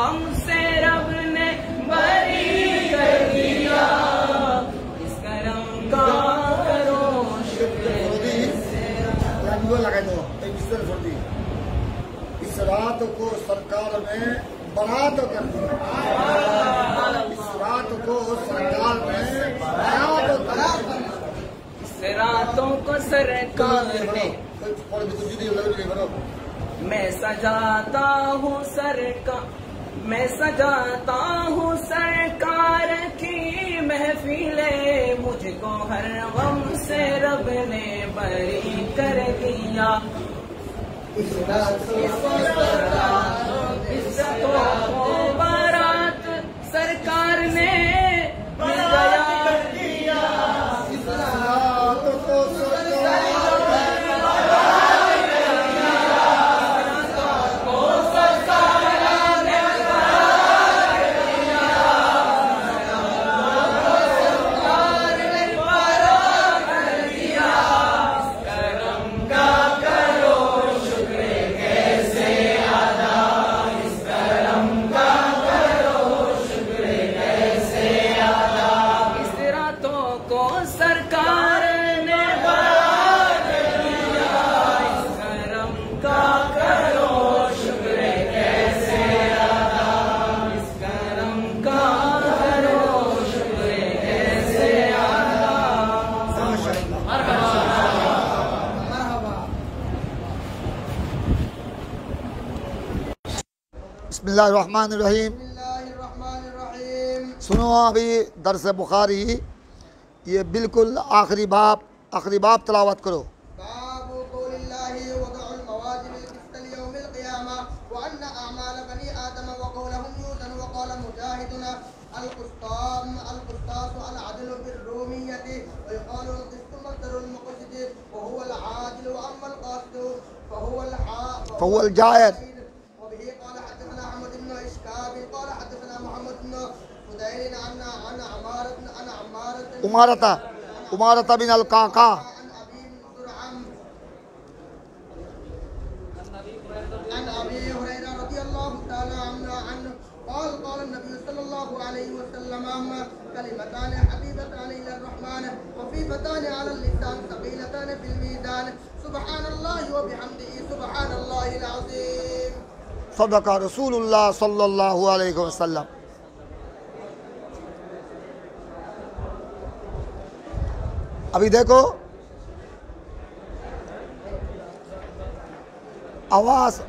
हमसे रब ने बरी कर दिया। इस करम का करो शुक्र। इस रात को सरकार में बरात कर दिया। इस रात को सरकार में बरात कर दिया। इस रातों को सरकार ने मैं सजाता हूँ सरकार की महफिले। मुझको हर गम से रब ने बरी कर दिया। इस बारात सरकार ने मिल गया। बिस्मिल्लाहिर्रहमानिर्रहीम। सुनो अभी दर्स बुखारी, ये बिल्कुल आखिरी बाब तलावत करो। फहुवल जायर उमारता बिन अल काका सदका रसूलुल्लाह सल्लल्लाहु अलैहि वसल्लम। अभी देखो, आवाज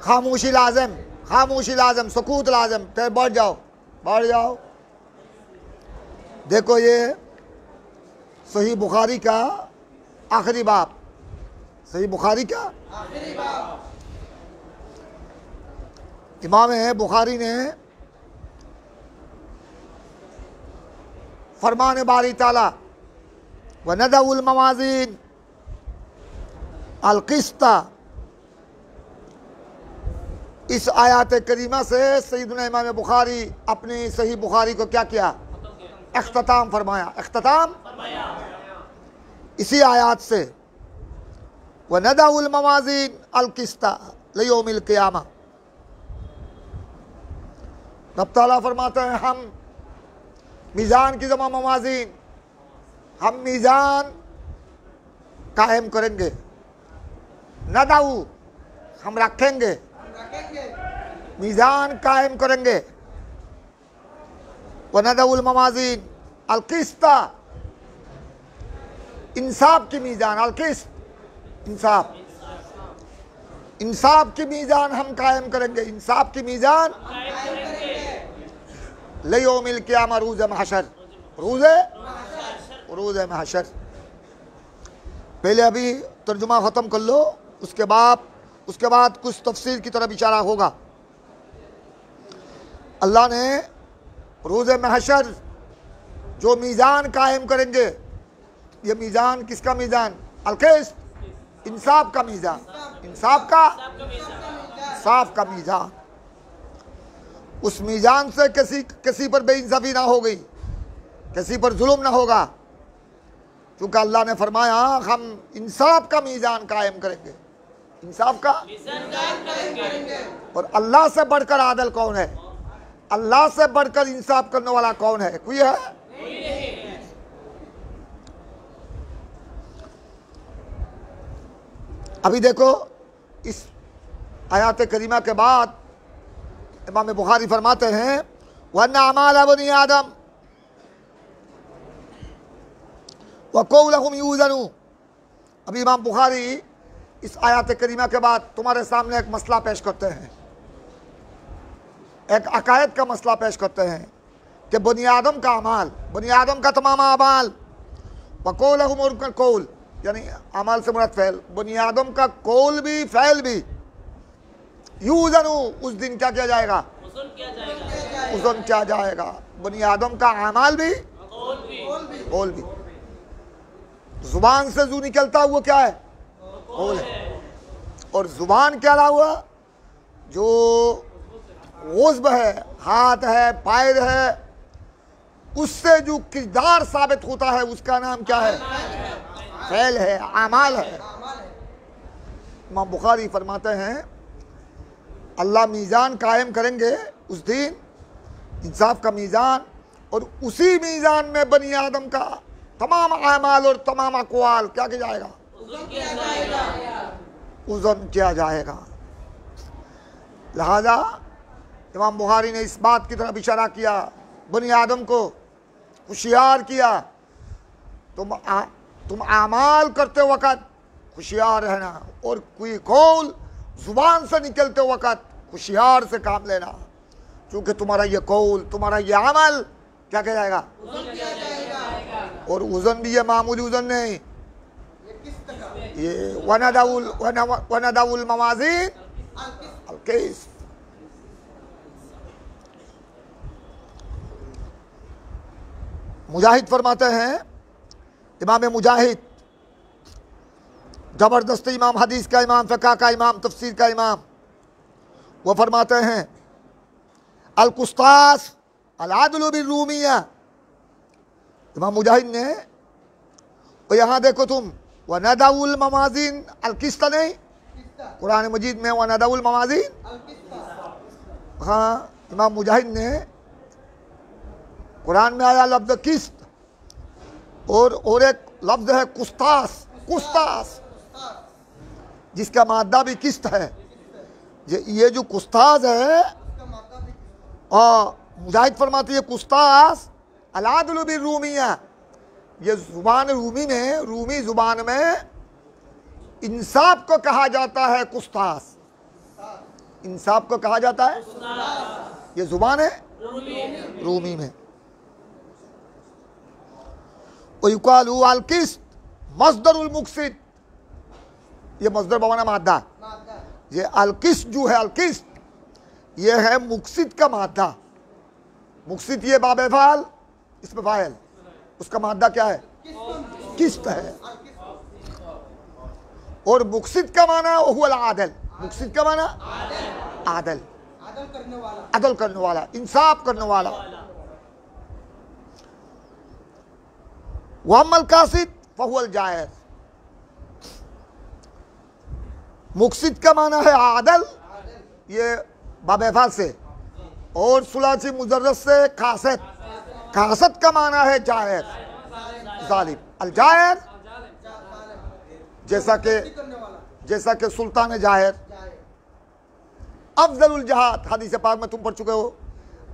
खामोशी लाजम, सुकूत लाजम। फिर बैठ जाओ। देखो, ये सही बुखारी का आखिरी बाब, इमाम बुखारी ने फरमान बारी ताला व नदउल मवाज़ीन अल क़िस्ता, इस आयत करीमा से सैयदना इमाम बुखारी अपनी सही बुखारी को क्या किया? इख्तिताम फरमाया। इसी आयत से व नदउल मवाज़ीन अल क़िस्ता लियौमिल क़ियामा, रब ताला फरमाते हैं हम मीज़ान की जमा मवाज़ीन, हम मीज़ान कायम करेंगे। नदाऊ, हम रखेंगे, मीज़ान कायम करेंगे। व नदउल मवाज़ीन अल क़िस्ता, इंसाफ की मीज़ान, अल क़िस्त इंसाफ की मीज़ान हम कायम करेंगे। इंसाफ की मीज़ान लियौमिल क़ियामा, रोज़ महशर। पहले अभी तर्जुमा ख़त्म कर लो, उसके बाद कुछ तफसीर की तरफ इशारा होगा। अल्लाह ने रोज़ महशर जो मीज़ान कायम करेंगे, ये मीज़ान किसका मीज़ान? अल-क़िस्त, इंसाफ का मीज़ान, इंसाफ का मीज़ान। उस मीज़ान से किसी पर बेइंसाफ़ी ना हो गई, किसी पर जुल्म ना होगा, क्योंकि अल्लाह ने फरमाया हम इंसाफ का मीज़ान कायम करेंगे। इंसाफ का और अल्लाह से बढ़कर आदल कौन है? अल्लाह से बढ़कर इंसाफ करने वाला कौन है? कोई है? अभी देखो इस आयत करीमा के बाद इमाम बुखारी फरमाते हैं वन्ना अमाल बनी आदम व कौलहुम यूज़नु। अभी इमाम बुखारी इस आयत करीमा के बाद तुम्हारे सामने एक मसला पेश करते हैं, एक अकायद का मसला पेश करते हैं कि बनी आदम का अमाल, बनी आदम का तमाम अमाल, व कौलहुम और कौल यानी अमाल से मुराद फ़ैल, बनी आदम का कौल भी फ़ैल भी यूज़नु उस दिन क्या किया जाएगा? उज़न किया जाएगा। बनी आदम का अमाल भी कौल भी। जुबान से जो निकलता हुआ क्या है? कौल है। और जुबान क्या रहा हुआ? जो उज़्व है, हाथ है, पैर है, उससे जो किरदार साबित होता है उसका नाम क्या है? फ़ैल है, अमाल है। इमाम बुखारी फरमाते हैं अल्लाह मीज़ान कायम करेंगे उस दिन, इंसाफ का मीज़ान, और उसी मीज़ान में बनी आदम का तमाम अमाल और तमाम अक़वाल क्या किया जाएगा? उज़न किया जाएगा। लिहाजा इमाम बुखारी ने इस बात की तरफ इशारा किया, बनी आदम को होशियार किया, तुम अमाल करते वक़्त होशियार रहना, और कोई कौल ज़ुबान से निकलते वक़्त होशियार से काम लेना, क्योंकि तुम्हारा ये कौल, तुम्हारा ये अमल क्या किया जाएगा? और उज़न भी ये मामूली उज़न नहीं, ये वनदाउल मवाज़ीन अल-क़िस्त। मुजाहिद फरमाते हैं, इमाम मुजाहिद ज़बरदस्त इमाम, हदीस का इमाम, फ़िक़्ह का इमाम, तफसीर का इमाम, वो फरमाते हैं अल-कुस्तास अल-अदल बिर्रूमिया। इमाम मुजाहिद ने, और यहाँ देखो तुम वनदाउल मवाज़ीन अल-क़िस्त नहीं, कुरान मजीद में वनदाउल मवाज़ीन, हाँ इमाम मुजाहिद ने कुरान में आया लफ्ज़ किस्त, और एक लफ्ज़ है कुस्तास, कुस्तास जिसका मादा भी किस्त है। ये जो कुस्तास है, और मुजाहिद फरमाती है कुस्तास अल-अदल बिर्रूमिया, ये ज़ुबान रूमी में, रूमी ज़ुबान में इंसाफ को कहा जाता है कुस्तास, इंसाफ को कहा जाता है, ये ज़ुबान है रूमी में। युकालु अल-क़िस्त मस्दरुल मुक़सिद, ये मस्दर बमाना मादा, ये अल-क़िस्त जो है, अल-क़िस्त ये है मुक़सिद का मादा। मुक़सिद ये बाब फ़ाल, इसमें फ़ाइल, उसका मादा क्या है? किस्त है। और मुक़सिद का माना हुआ आदल, मुक़सिद का माना आदल, अदल करने वाला, इंसाफ करने वाला। वअम्मल कासिद फहुवल जायज़, मुक़सिद का माना है आदल, ये बाबेफा से, और सुलासी मुजर्रद से कासद, कासद का माना है जायज़, जालिम, अल जायज़, जैसा कि सुल्तान जाहिर। अफजलुल जिहाद, हदीस पाक में तुम पढ़ चुके हो,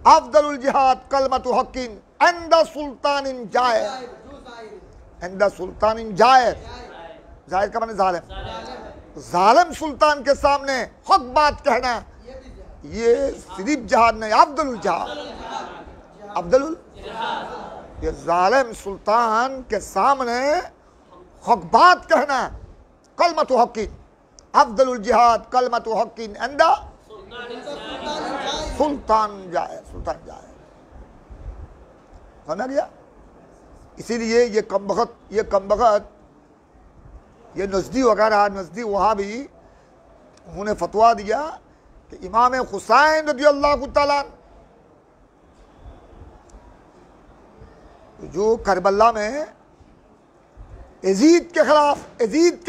अफजलुल जिहाद कलमतु हक्किन इंदा सुल्तानिन जाहिर, इंदा सुल्तानिन जाहिर, जाहिर का माने जालिम, जालिम सुल्तान के सामने हक बात कहना, ये सिर्फ जिहाद नहीं, अफजलुल जिहाद, अफजलुल, ये जालिम सुल्तान के सामने हक बात कहना, कलमतु हक्किन, अफजलुल जिहाद कलमतु हक्किन इंदा सुल्तान जाहिर, सुल्तान जाहिर। समझ गया? इसीलिए ये कमबख्त ये नज़दी वगैरह, नज़दी वहाँ भी उन्होंने फतवा दिया कि इमाम हुसैन रज़ियल्लाहु तआला जो करबला में यजीद के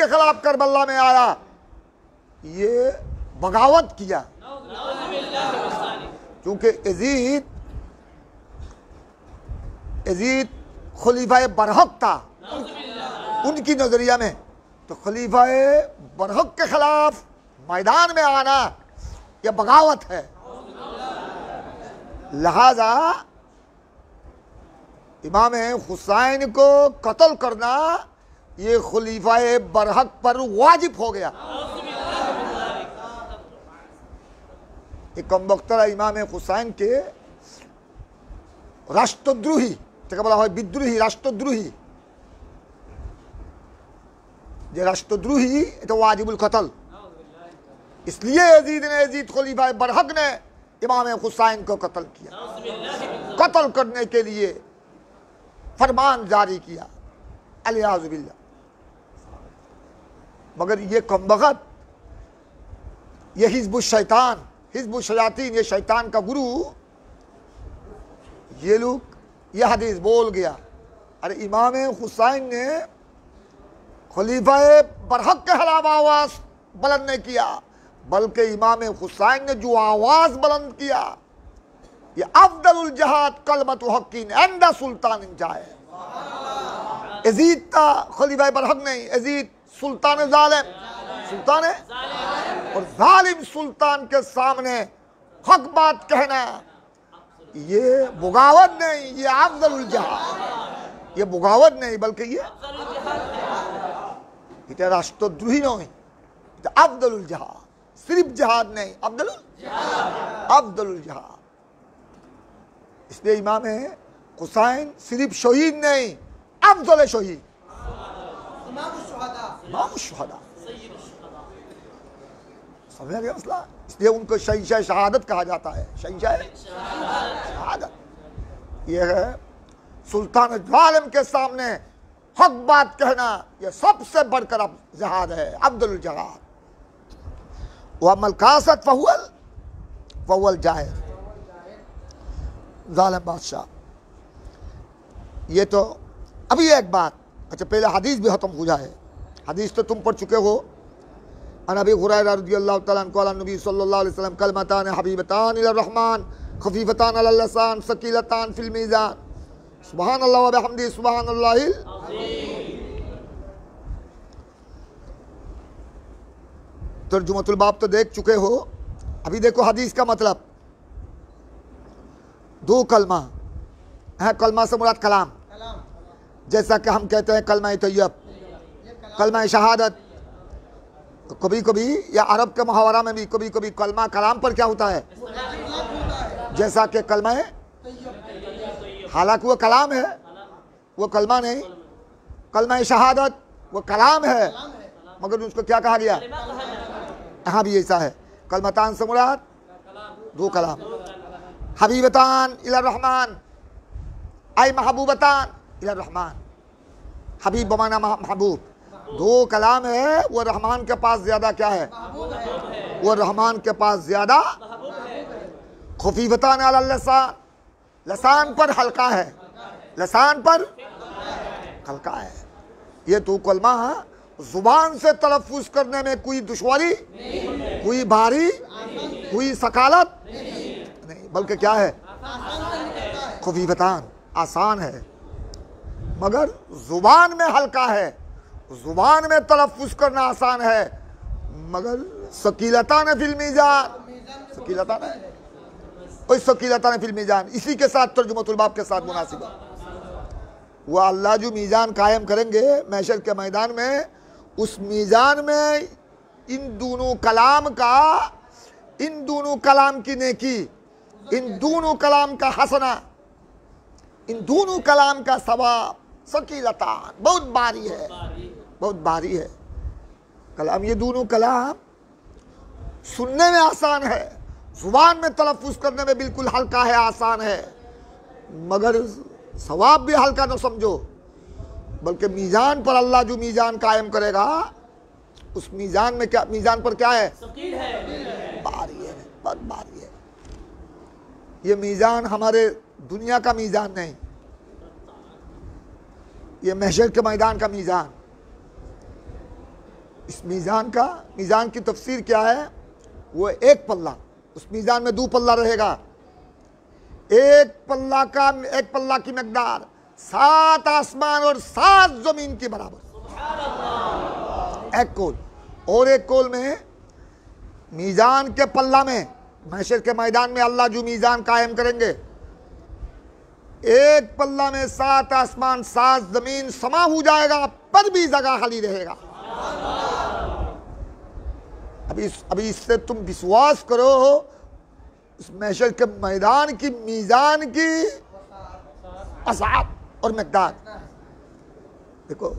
खिलाफ करबला में आया, ये बगावत किया, चूंकि यजीद खलीफा बरहक था उनकी नजरिया में, तो खलीफा बरहक के खिलाफ मैदान में आना यह बगावत है। लिहाजा इमाम हुसैन को कत्ल करना ये खलीफा बरहक पर वाजिब हो गया। एक कमबख्तर इमाम हुसैन के राष्ट्रद्रोही बला হয় বিদ্রোহী রাষ্ট্রদ্রোহী, যে রাষ্ট্রদ্রোহী এটা वाजिबुल कत्ल। इसलिए यजीद खलीफा बरहक ने इमाम हुसैन को कत्ल किया, कत्ल करने के लिए फरमान जारी किया अलियाज़ु बिल्लाह। मगर ये कमबख्त, ये हिज़्बुश शैतान, हिज़्बुश शयातीन, ये शैतान का गुरु, ये लोग ये हदीस बोल गया, अरे इमाम हुसैन ने खलीफा बरहक के खिलाफ आवाज़ बुलंद नहीं किया, बल्कि इमाम हुसैन ने जो आवाज़ बुलंद किया, ये अफ़दलुल जहाद कलमतु हक़्क़िन इंद सुल्तान जाए। यजीद था खलीफा बरहक नहीं, यजीद सुल्तान ज़ालिम, सुल्तान है, और ज़ालिम सुल्तान के सामने हक बात कहना ये बगावत नहीं, ये अफ़ज़लुल जहाद, ये बगावत नहीं बल्कि ये এটা রাষ্ট্রদ্রোহী নয়, এটা আফদলুল জাহাদ, सिर्फ जहाद नहीं, अफदलुल जहाद। इसलिए इमाम हुसैन सिर्फ शहीद नहीं, अफजल शहीद, इमाम शुहदा, समझ गया मसला। इसलिए उनको शहींशाह शहादत कहा जाता है, शहींशाह शहादत। यह है सुल्तान जालिम के सामने हक बात कहना, यह सबसे बढ़कर जहाद है, अफदलुल जहाद। वह मलकासत फहुवल जाहिर, जालिम बादशाह। ये तो अभी एक बात, अच्छा पहले हदीस भी खत्म हो जाए। हदीस तो तुम पढ़ चुके हो। अन अबी हुरैरा रज़ियल्लाहु तआला अन्हु क़ाला नबी सल्लल्लाहु अलैहि वसल्लम कलमतान हबीबतान इलर रहमान खफीफतान अलल लिसान सकीलतान फिल मीज़ान सुबहानल्लाह व बिहम्दिही सुबहानल्लाहिल तर्जुमतुल बाब तो देख चुके हो। अभी देखो हदीस का मतलब, दो कलमा है, कलमा से मुराद कलाम, जैसा कि हम कहते हैं कलमा तैयब, कलमा शहादत। तो कभी कभी या अरब के मुहावरा में भी कभी कभी कलमा कलाम पर क्या होता है, जैसा कि कलमा है, हालांकि वो कलाम है, वो कलमा नहीं। कलमा शहादत वो कलाम है, मगर उसको क्या कहा गया, यहाँ भी ऐसा है। कलमतान से मुराद दो कलाम, हबीबतान इलर रहमान आई महबूबतान इलर रहमान, हबीब बमाना महबूब, दो कलाम है। वो रहमान के पास ज्यादा क्या है, वो रहमान के पास ज्यादा। खफीफतान अलल लिसान, लसान पर हल्का है, लसान पर हल्का है। ये तो कलमा जुबान से तलफ़ुज़ करने में कोई दुश्वारी, कोई भारी, कोई सकालत नहीं, बल्कि क्या है, खफीफतान आसान है, मगर जुबान में हल्का है, जुबान में तलफ़ुज़ करना आसान है, मगर सकीलतान फिल मीज़ान, सकीलतान है, कोई सकीलतान फिल मीज़ान। इसी के साथ तर्जुमतुल बाब के साथ मुनासिब है। वह अल्लाह जो मीज़ान कायम करेंगे महशर के मैदान में, उस मीज़ान में इन दोनों कलाम का, इन दोनों कलाम की नेकी, इन दोनों कलाम का हसना, इन दोनों कलाम का सवाब, सकीलतान बहुत भारी है, बहुत भारी है कलाम। ये दोनों कलाम सुनने में आसान है, जुबान में तलफ़ुज़ करने में बिल्कुल हल्का है, आसान है, मगर सवाब भी हल्का न समझो, बल्कि मीज़ान पर अल्लाह जो मीज़ान कायम करेगा, उस मीज़ान में क्या, मीज़ान पर क्या है, भारी है, बहुत भारी है। ये मीज़ान हमारे दुनिया का मीज़ान नहीं, ये महशर के मैदान का मीज़ान। इस मीज़ान का, मीज़ान की तफसीर क्या है, वो एक पल्ला, उस मीज़ान में दो पल्ला रहेगा, एक पल्ला की मकदार 7 आसमान और 7 जमीन के बराबर, एक कोल। और एक कोल में मीजान के पल्ला में, महशर के मैदान में अल्लाह जो मीजान कायम करेंगे, एक पल्ला में 7 आसमान 7 जमीन समा हो जाएगा, पर भी जगह खाली रहेगा। अभी इससे तुम विश्वास करो, उस महशर के मैदान की मीजान की असाब और मकदार। देखो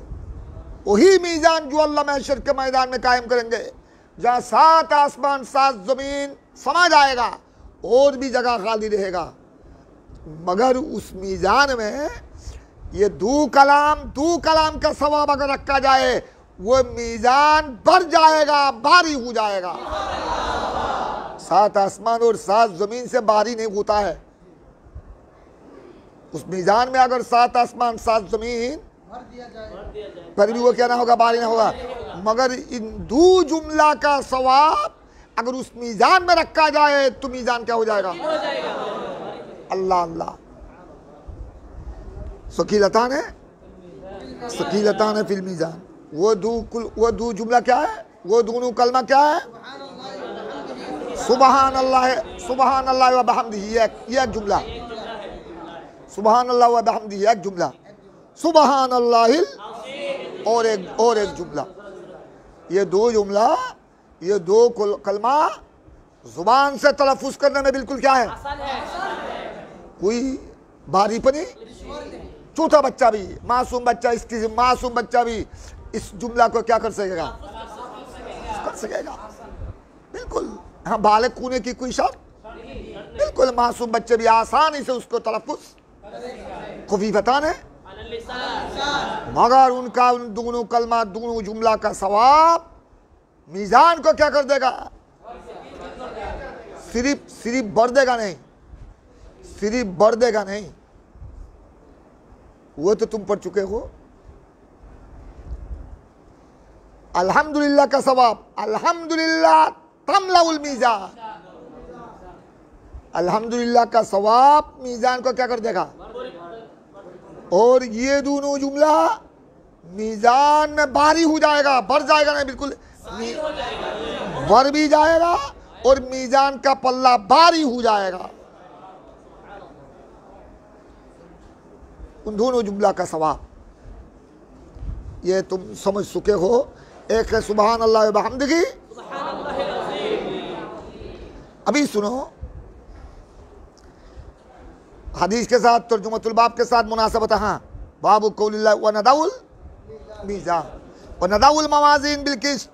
वही मीजान जो अल्लाह महशर के मैदान में कायम करेंगे, जहां 7 आसमान 7 जमीन समा जाएगा, और भी जगह खाली रहेगा, मगर उस मीजान में ये दो कलाम का सवाब अगर रखा जाए, वो मीजान भर जाएगा, भारी हो जाएगा। 7 आसमान और 7 जमीन से भारी नहीं होता है। उस मीजान में अगर 7 आसमान 7 जमीन पर भी वो क्या ना होगा, भारी ना होगा। मगर इन दो जुमला का सवाब अगर उस मीजान में रखा जाए तो मीजान क्या हो जाएगा? अल्लाह अल्लाह। सकीलतान है फिल मीजान। वो दो जुमला क्या है? वो दोनों कलमा क्या है? सुबहान अल्लाह व बिहम्दिही, ये एक जुमला। सुबहान अल्लाह व बिहम्दिही एक जुमला, सुबहान अल्लाहिल और एक जुमला। ये दो जुमला, ये दो कलमा जुबान से तलफ्फुज करने में बिल्कुल क्या है? कोई भारीपनी। छोटा बच्चा भी, मासूम बच्चा भी इस जुमला को क्या कर सकेगा? कर सकेगा बिल्कुल। हाँ, बालिग होने की कोई शर्त बिल्कुल, मासूम बच्चे भी आसानी से उसको तलफ्फुज खुफीफतान है। मगर उनका उन दोनों कलमा, दोनों जुमला का सवाब मीजान को क्या कर देगा? सिर्फ बढ़ देगा नहीं, वो तो तुम पढ़ चुके हो। अल्हम्दुलिल्लाह का सवाब, अल्हम्दुलिल्लाह तमलाउल मीजान, अल्हम्दुलिल्लाह का सवाब मीजान को क्या कर देगा? और ये दोनों जुमला मीजान में भारी हो जाएगा, बढ़ जाएगा नहीं, बिल्कुल बढ़ भी जाएगा और मीजान का पल्ला भारी हो जाएगा। उन दोनों जुमला का सवाब ये तुम समझ चुके हो। एक है सुबहान अल्लाह व बिहम्दिही। अभी सुनो, हदीस के साथ तर्जुमतुल बाब के साथ मुनासबत। हाँ, बाबु कौलिल्लाह व नदाउल मीज़ान व नदाउल मवाज़ीन बिल किस्त।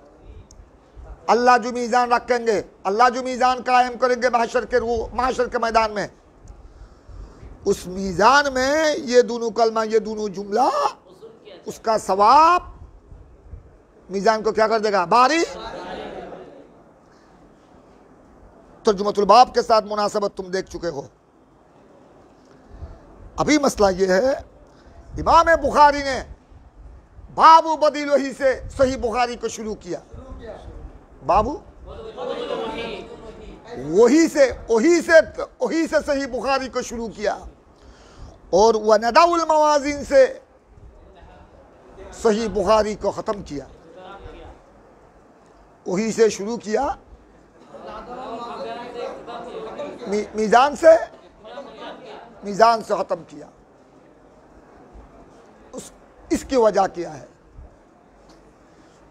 अल्लाह जो मीज़ान रखेंगे, अल्लाह जो मीज़ान कायम करेंगे महशर के मैदान में, उस मीज़ान में ये दोनों कलमा, ये दोनों जुमला, उसका सवाब मीज़ान को क्या कर देगा? भारी। तर्जुमतुल बाब के साथ मुनासबत तुम देख चुके हो। अभी मसला ये है, इमाम बुखारी ने बाबू बदील वही से सही बुखारी को शुरू किया। बाबू वही से सही बुखारी को शुरू किया, और वह नदाउल मवाज़ीन से सही बुखारी को ख़त्म किया। वही से शुरू किया, मीज़ान से ख़त्म किया। इसकी वजह क्या है?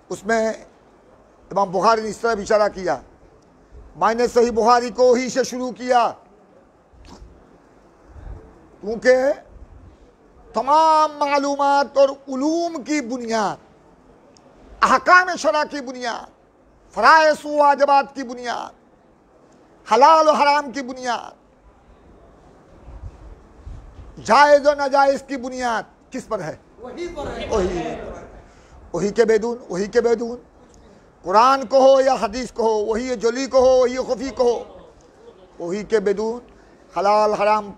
उसमें इमाम बुखारी ने इस तरह इशारा किया, मैंने सही बुखारी को ही से शुरू किया क्योंकि तमाम मालूमात और उलूम की बुनियाद, अहकाम शरा की बुनियाद, फ़राइज़ व वाजिबात की बुनियाद, हलाल और हराम की बुनियाद, जायज़ और नाजायज़ की बुनियाद किस पर है? वही के बेदून कुरान को हो या हदीस को हो, वही जली को हो, वही खुफी को हो, वही के बेदून हलाल हराम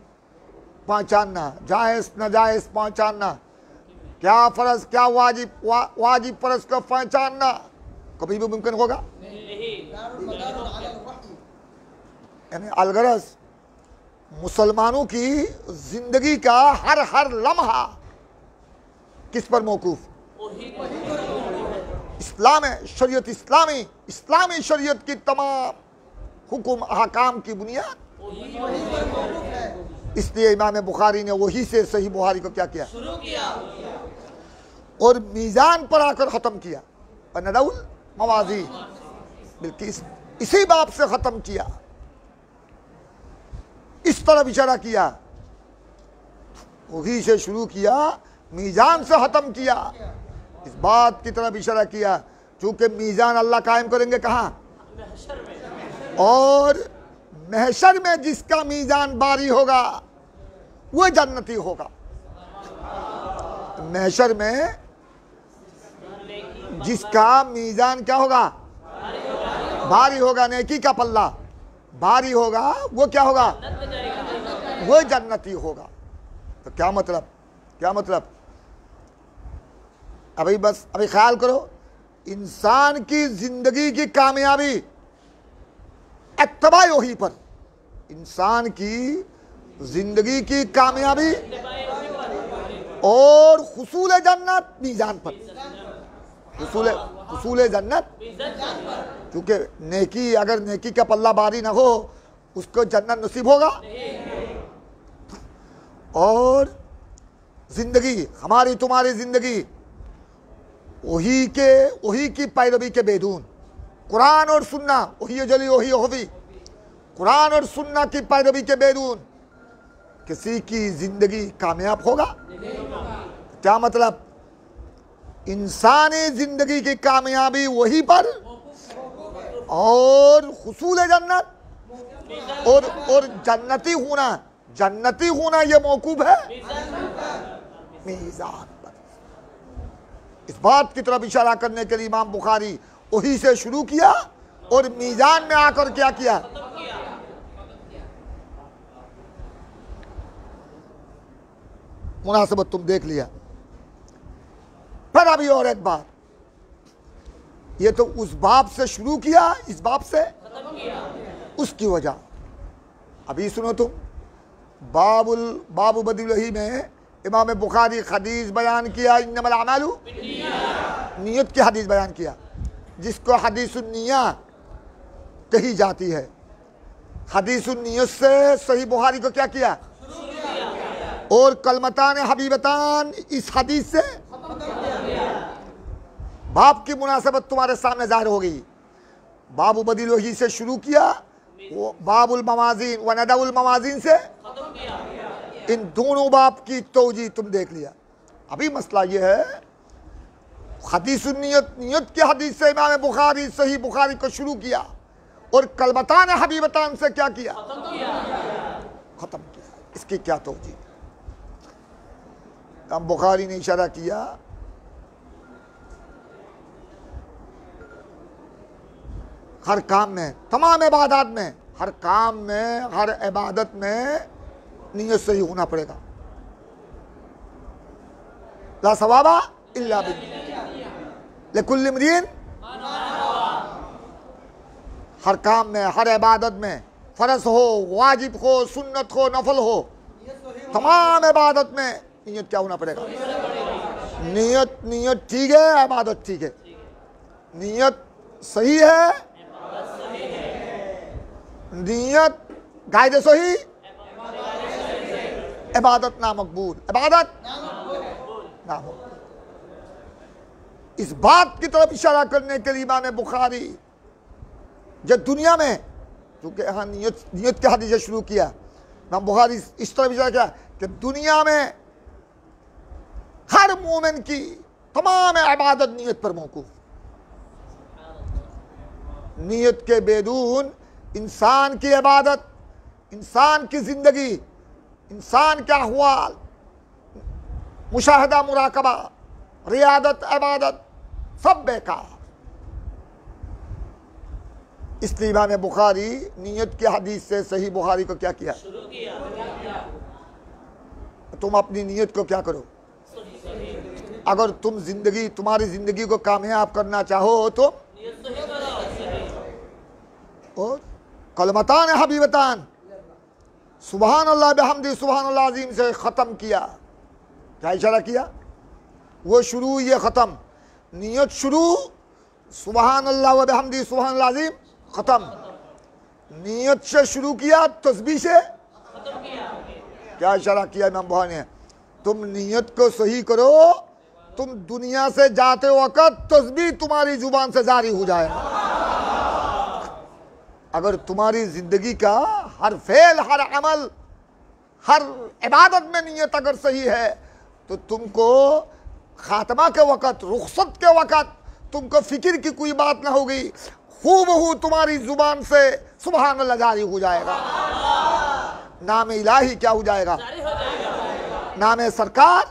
पहचानना, जायज़ नाजायज़ पहचानना, क्या फ़र्ज़ क्या वाजिब फ़र्ज़ को पहचानना कभी भी मुमकिन होगा? यानी अलगरज मुसलमानों की जिंदगी का हर हर लम्हा किस पर मौकूफ? इस्लाम है, शरीयत इस्लामी, इस्लामी शरीयत की तमाम हुक्म अहकाम की बुनियाद। इसलिए इमाम बुखारी ने वही से सही बुखारी को क्या किया? शुरू किया और मीज़ान पर आकर ख़त्म किया। नदउल मवाज़ीन, बल्कि इसी बाब से ख़त्म किया, इस तरह इशारा किया, वही से शुरू किया, मीज़ान से ख़त्म किया, इस बात की तरफ इशारा किया चूँकि मीज़ान अल्लाह कायम करेंगे कहाँ? और महशर में जिसका मीज़ान बारी होगा वह जन्नती होगा। महशर में जिसका मीज़ान क्या होगा? भारी होगा, नेकी का पल्ला भारी होगा, वो क्या होगा? वो जन्नती होगा। तो क्या मतलब? क्या मतलब? अभी बस अभी ख्याल करो, इंसान की जिंदगी की कामयाबी इत्तबा वही पर, इंसान की जिंदगी की कामयाबी और हुसूल जन्नत मीज़ान पर, हुसूल जन्नत, क्योंकि नेकी, अगर नेकी का पल्ला भारी ना हो उसको जन्नत नसीब होगा। और जिंदगी, हमारी तुम्हारी जिंदगी वही की पैरवी के बेदून, कुरान और सुन्ना, वही जली वही होवी, कुरान और सुन्ना की पैरवी के बेदून किसी की जिंदगी कामयाब होगा? क्या मतलब? इंसानी जिंदगी की कामयाबी वही पर और हुसूल जन्नत और जन्नती होना ये मौकूफ है मीज़ान पर। इस बात की तरफ इशारा करने के लिए इमाम बुखारी वही से शुरू किया और मीज़ान में आकर क्या किया? मुनासिबत तुम देख लिया। फिर अभी और एक बात, ये तो उस बाब से शुरू किया, इस बाब से उसकी वजह अभी सुनो तुम। बाबु बदिलही में इमाम बुखारी हदीस बयान किया, इन्नमल अमालु नियत की हदीस बयान किया, जिसको हदीसुन निया कही जाती है। हदीसुन नियत से सही बुखारी को क्या किया? और कलमतान हबीबतान इस हदीस से बाप की मुनासबत तुम्हारे सामने जाहिर हो गई। बाबु बदिलही से शुरू किया, वो बाबुल मवाज़ीन व नदउल मवाज़ीन से इन दोनों बाप की तौजी तुम देख लिया। अभी मसला ये है, हदीसुन नियत की हदीस से इमाम बुखारी सही बुखारी को शुरू किया और कलमतान हबीबतान से क्या किया? खत्म किया। इसकी क्या तौजी? इमाम बुखारी ने इशारा किया, हर काम में, तमाम इबादत में, हर काम में, हर इबादत में नियत सही होना पड़ेगा। ला सवाबा इल्ला लिकुल्लि इम्रिइन, हर काम में, हर इबादत में, फर्ज हो, वाजिब हो, सुन्नत हो, नफल हो, तमाम इबादत में नियत क्या होना पड़ेगा? नियत ठीक है, इबादत ठीक है। नियत सही है, नियत गायदे सही, इबादत नामकबूल, इबादत नामकबूल। इस बात की तरफ इशारा करने के लिए इमाम बुखारी जब दुनिया में, क्योंकि यहाँ नियत के हदीस शुरू किया, इमाम बुखारी इस तरफ इशारा किया कि दुनिया में हर मोमिन की तमाम इबादत नियत पर मौकूफ। नियत के बेदून इंसान की इबादत, इंसान की जिंदगी, इंसान के अहवाल, मुशाहदा, मुराकबा, रियादत, इबादत सब बेकार। इसलिए इमाम बुखारी नियत की हदीस से सही बुखारी को क्या किया? तुम अपनी नियत को क्या करो? अगर तुम जिंदगी, तुम्हारी जिंदगी को कामयाब करना चाहो तो और कलमतान हबीबतान सुबहान अल्लाह बिहम्दी सुबहान अल्लाह अज़ीम से ख़त्म किया। क्या इशारा किया? वो शुरू ये ख़त्म, नियत शुरू सुबहान अल्लाह व बिहम्दी सुबहान अल्लाह अज़ीम ख़त्म, नियत से शुरू किया, तस्बीह से ख़त्म किया। क्या इशारा किया इमाम बुखारी ने? तुम नियत को सही करो, तुम दुनिया से जाते वक्त तस्बीह तुम्हारी जुबान से जारी हो जाएगा। अगर तुम्हारी जिंदगी का हर फेल, हर अमल, हर इबादत में नियत अगर सही है तो तुमको खात्मा के वक़्त, रुखसत के वक़्त तुमको फिक्र की कोई बात ना होगी, हूबहू तुम्हारी जुबान से सुभान अल्लाह जारी हो जाएगा। नाम इलाही क्या हो जाएगा? नाम सरकार,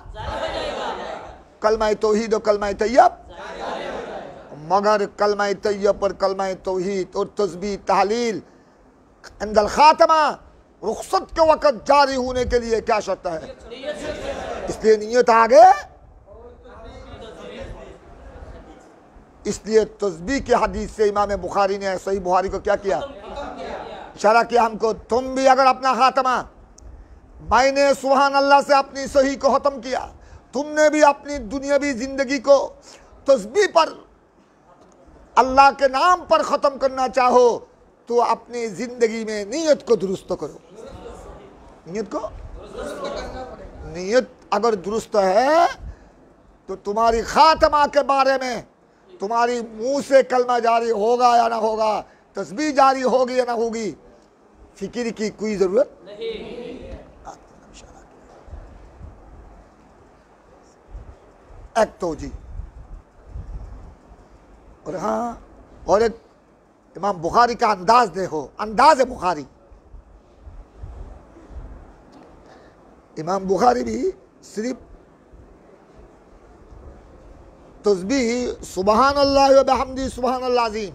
कलमा तौहीद और कलमा तैयब। मगर कलमा तैयब पर कलमा तौहीद और तस्बीह तहलील अंदल खात्मा रुखसत के वक़्त जारी होने के लिए क्या शर्त है? इसलिए नियत आगे, इसलिए तस्बीह की हदीस से इमाम बुखारी ने सही बुखारी को क्या किया? इशारा किया हमको, तुम भी अगर अपना खात्मा, मैंने सुभान अल्लाह से अपनी सही को ख़त्म किया, तुमने भी अपनी दुनियावी ज़िंदगी को तस्बीह पर, अल्लाह के नाम पर ख़त्म करना चाहो तो अपनी ज़िंदगी में नियत को दुरुस्त करो। नियत को, नियत अगर दुरुस्त है तो तुम्हारी खात्मा के बारे में, तुम्हारी मुंह से कलमा जारी होगा या ना होगा, तस्बीह जारी होगी या ना होगी, फिक्र की कोई ज़रूरत नहीं। एक तो जी, और हाँ, और एक इमाम बुखारी का अंदाज देखो, अंदाज है बुखारी। इमाम बुखारी भी सिर्फ तस्बीह सुबहान अल्लाह व बिहम्दी सुबहान अल्लाह अज़ीम,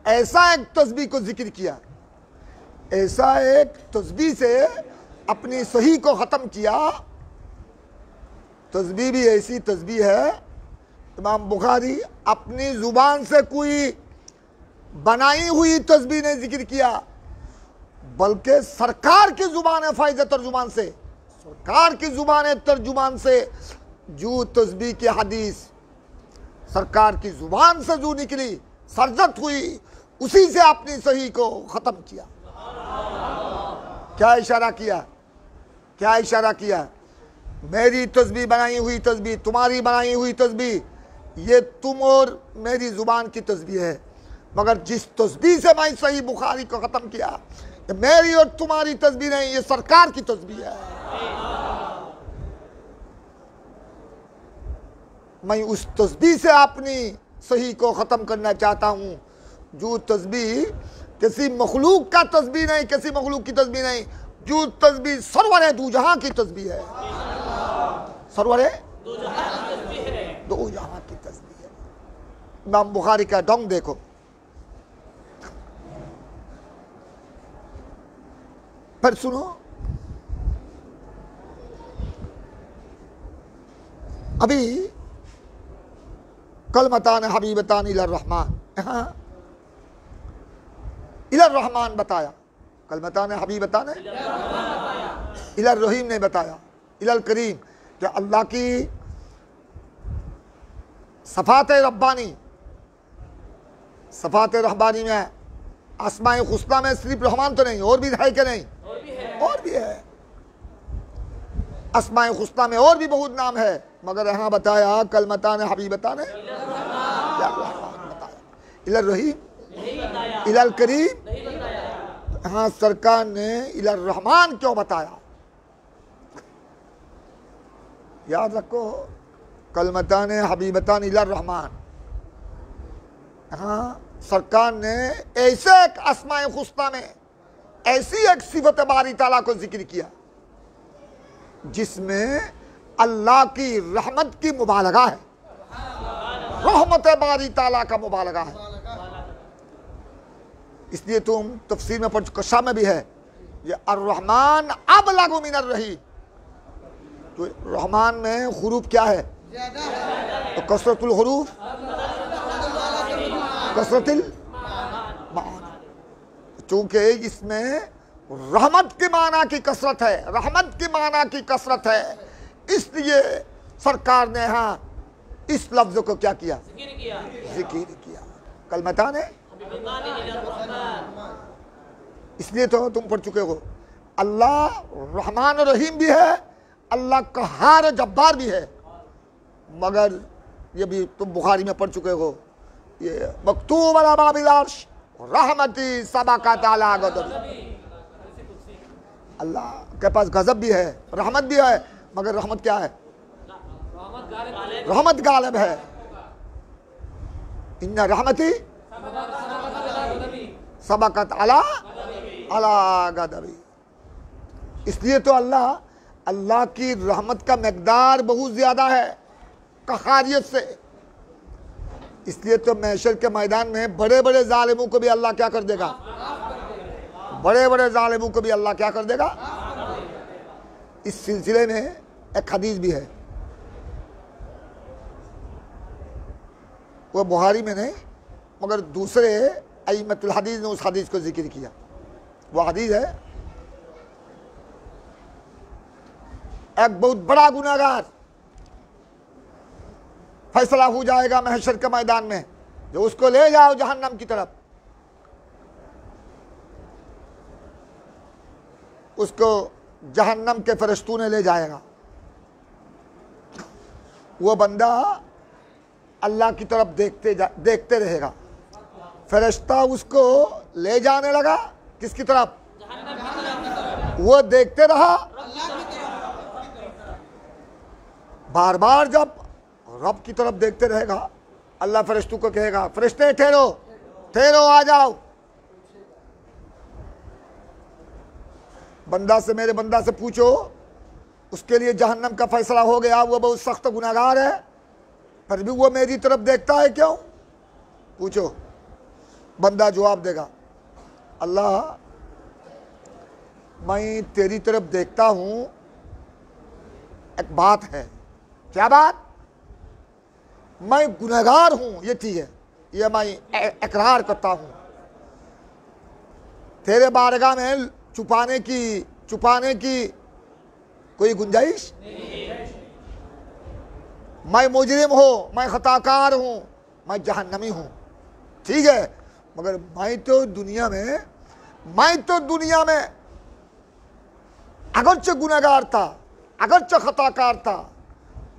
ऐसा एक तस्बीह को जिक्र किया, ऐसा एक तस्बीह से अपनी सही को ख़त्म किया। तस्बीह भी ऐसी तस्बीह है, इमाम बुखारी अपनी ज़ुबान से कोई बनाई हुई तस्बीह ने जिक्र किया, बल्कि सरकार की ज़ुबान फ़ाइज़ तर्जुमान से, सरकार की ज़ुबान तर्जुमान से जो तस्बीह की हदीस सरकार की ज़ुबान से जो निकली, सरजत हुई, उसी से अपनी सही को ख़त्म किया। क्या इशारा किया? क्या इशारा किया? मेरी तस्बीह बनाई हुई तस्बीह, तुम्हारी बनाई हुई तस्बीह, ये तुम और मेरी ज़ुबान की तस्बीह है, मगर जिस तस्बीह से मैं सही बुखारी को ख़त्म किया, ये मेरी और तुम्हारी तस्बीह नहीं, ये सरकार की तस्बीह है। मैं उस तस्बीह से अपनी सही को ख़त्म करना चाहता हूँ, जो तस्बीह किसी मखलूक का तस्बीह नहीं, किसी मखलूक की तस्बीह नहीं, जो तस्बीह सरवर दो जहां की तस्बीह है, सरवर दो जहां की तस्बीह है। इमाम बुखारी का ढंग देखो, फिर सुनो, अभी कलमतान हबीबतान इलर रहमान, यहाँ इलर रहमान बताया, कलमतान हबीबतान इलर रहीम ने बताया, इलल करीम, कि अल्लाह की सफ़ात रब्बानी, सफ़ात रब्बानी में अस्माए हुस्ना में सिर्फ रहमान तो नहीं, और भी है कि नहीं? और भी है। अस्माए हुस्ना में और भी बहुत नाम है, मगर यहाँ बताया कलमतान हबीबतान बताया, इलर रहीम इलल करीम। हाँ, सरकार ने इलर रहमान क्यों बताया? याद रखो, कलमतान हबीबतान इलर रहमान, हाँ, सरकार ने ऐसे एक अस्माए हुस्ना में ऐसी एक सिफत बारी ताला को जिक्र किया जिसमें अल्लाह की रहमत की मुबालगा है, रहमत बारी ताला का मुबालगा है। इसलिए तुम तफसीर में पढ़, कशा में भी है, ये अर्रहमान अब लागू मिनर रही, तो रहमान में हुरूफ क्या है? तो कसरतुल हुरूफ, कसरतुल माना, चूंकि इसमें रहमत की माना की कसरत है, रहमत की माना की कसरत है। इसलिए सरकार ने यहाँ इस लफ्ज को क्या किया, जिक्र किया, कलमतान है। इसलिए तो तुम पढ़ चुके हो, अल्लाह रहमान और रहीम भी है, अल्लाह कहार जब्बार भी है। मगर ये भी तुम बुखारी में पढ़ चुके हो, ये मकतूब अला बाबिल अर्श रहमती सबक़त अला गज़ब। अल्लाह के पास गजब भी है, रहमत भी है, मगर रहमत क्या है, रहमत गालिब है। इन्ना रहमती सबक़त अला गज़बी। इसलिए तो अल्लाह की रहमत का मकदार बहुत ज्यादा है कहारियत से। इसलिए तो महशर के मैदान में बड़े बड़े जालिमों को भी अल्लाह क्या कर देगा, बड़े बड़े जालिमों को भी अल्लाह क्या कर देगा। इस सिलसिले में एक हदीस भी है, वो बुहारी में नहीं मगर दूसरे अइम्मतुल हदीस ने उस हदीस को जिक्र किया। वो हदीस है, एक बहुत बड़ा गुनाहगार फैसला हो जाएगा महशर के मैदान में, जो उसको ले जाओ जहन्नम की तरफ। उसको जहन्नम के फरिश्तों ने ले जाएगा। वो बंदा अल्लाह की तरफ देखते रहेगा। फरिश्ता उसको ले जाने लगा किसकी तरफ, वो देखते रहा। बार बार जब रब की तरफ देखते रहेगा, अल्लाह फरिश्तों को कहेगा, फरिश्ते ठहरो ठहरो, आ जाओ। बंदा से, मेरे बंदा से पूछो, उसके लिए जहन्नम का फैसला हो गया, वो बहुत सख्त गुनाहगार है, फिर भी वो मेरी तरफ देखता है क्यों? पूछो। बंदा जवाब देगा, अल्लाह मैं तेरी तरफ देखता हूं, एक बात है। क्या बात? मैं गुनहगार हूं, ये ठीक है, ये मैं इकरार करता हूं। तेरे बारगाह में छुपाने की कोई गुंजाइश नहीं। मैं मुजरिम हूं, मैं खताकार हूं, मैं जहन्नमी हूं, ठीक है, मगर मैं तो दुनिया में अगरचे गुनहगार था, अगरचे खताकार था,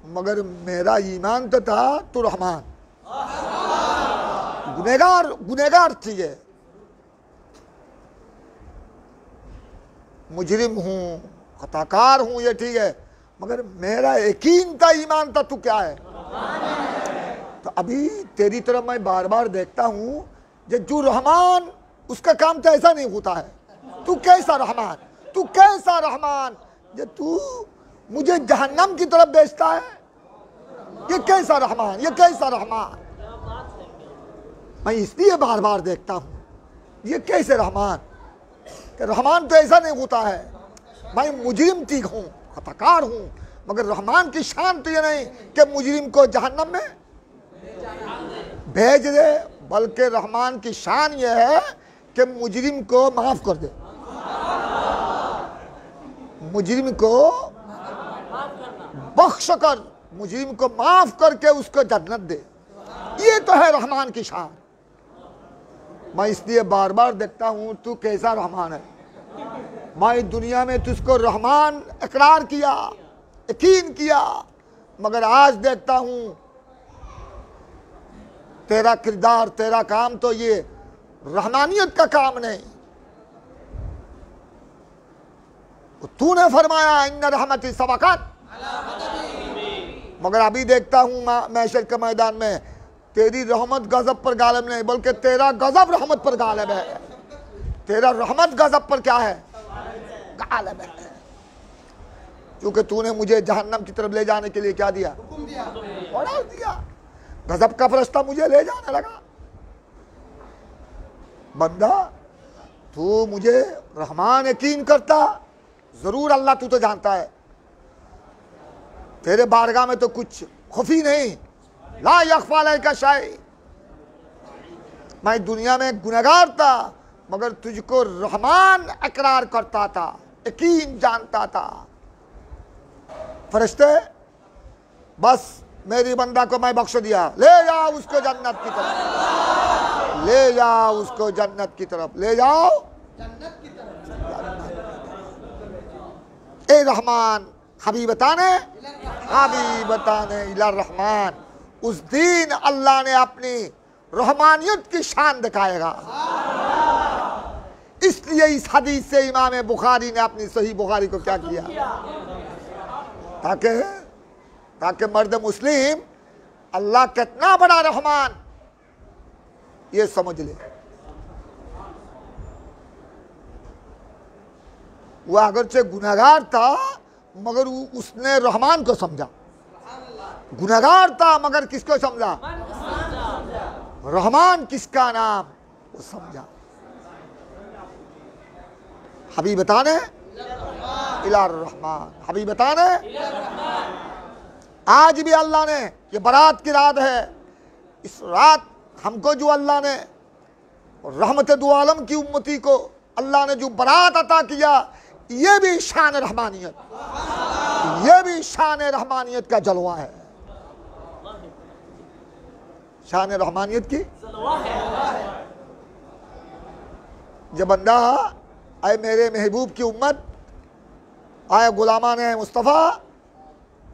मगर मेरा ईमान तो था तो रहमान। गुनहगार ठीक है, मुजरिम हूं, खताकार हूं, ये ठीक है, मगर मेरा यकीन था, ईमान था, तू क्या है? तो अभी तेरी तरफ मैं बार बार देखता हूं, जो रहमान उसका काम तो ऐसा नहीं होता है। तू कैसा रहमान, तू कैसा रहमान, जो तू मुझे जहन्नम की तरफ भेजता है? ये कैसा रहमान, ये कैसा रहमान? मैं इसलिए बार बार देखता हूं, ये कैसे रहमान? कि रहमान तो ऐसा नहीं होता है। मैं मुजरिम ठीक हूं, खताकार हूं, मगर रहमान की शान तो ये नहीं कि मुजरिम को जहन्नम में भेज दे, बल्कि रहमान की शान ये है कि मुजरिम को माफ कर दे, मुजरिम को बख्श कर, मुजरिम को माफ करके उसको जन्नत दे। ये तो है रहमान की शान। मैं इसलिए बार बार देखता हूं तू कैसा रहमान है। मैं दुनिया में तुझको रहमान इकरार किया, यकीन किया, मगर आज देखता हूं तेरा किरदार, तेरा काम तो ये रहमानियत का काम नहीं। तूने फरमाया इन्ना रहमती सबक़त, मगर अभी देखता हूं महशर के मैदान में तेरी रहमत गजब पर गालिब नहीं, बल्कि तेरा गजब रहमत पर गालिब है। तेरा रहमत गजब पर क्या है? गालिब है। क्योंकि तूने मुझे जहन्नम की तरफ ले जाने के लिए क्या दिया? ऑर्डर दिया। गजब का फरिश्ता मुझे ले जाने लगा। बंदा, तू मुझे रहमान यकीन करता, जरूर अल्लाह तू तो जानता है, तेरे बारगाह में तो कुछ खुफी नहीं, ला यख्फा अलैका शै। मैं दुनिया में गुनहगार था, मगर तुझको रहमान इकरार करता था, यकीन जानता था। फरिश्ते बस मेरी बंदा को मैं बख्श दिया, ले जाओ उसको जन्नत की तरफ, ले जाओ उसको जन्नत की तरफ, ले जाओ जन्नत की तरफ। ए रहमान हबीबताने इला रहमान। उस दिन अल्लाह ने अपनी रहमानियत की शान दिखाएगा। इसलिए इस हदीस से इमाम बुखारी ने अपनी सही बुखारी को क्या किया, ताकि मर्द मुस्लिम अल्लाह कितना बड़ा रहमान ये समझ ले। वो अगरचे गुनहगार था मगर उसने रहमान को समझा। गुनहगार था मगर किसको समझा, रहमान किसका नाम वो समझा। हबीबताने इला रहमान, हबीबताने। आज भी अल्लाह ने, ये बारात की रात है, इस रात हमको जो अल्लाह ने रहमत दो आलम की उम्मती को अल्लाह ने जो बारात अता किया, ये भी शान रहमानियत, ये भी शान रहमानियत का जलवा है, शान रहमानियत की। जब बंदा आए मेरे महबूब की उम्मत, आए गुलामान है मुस्तफ़ा,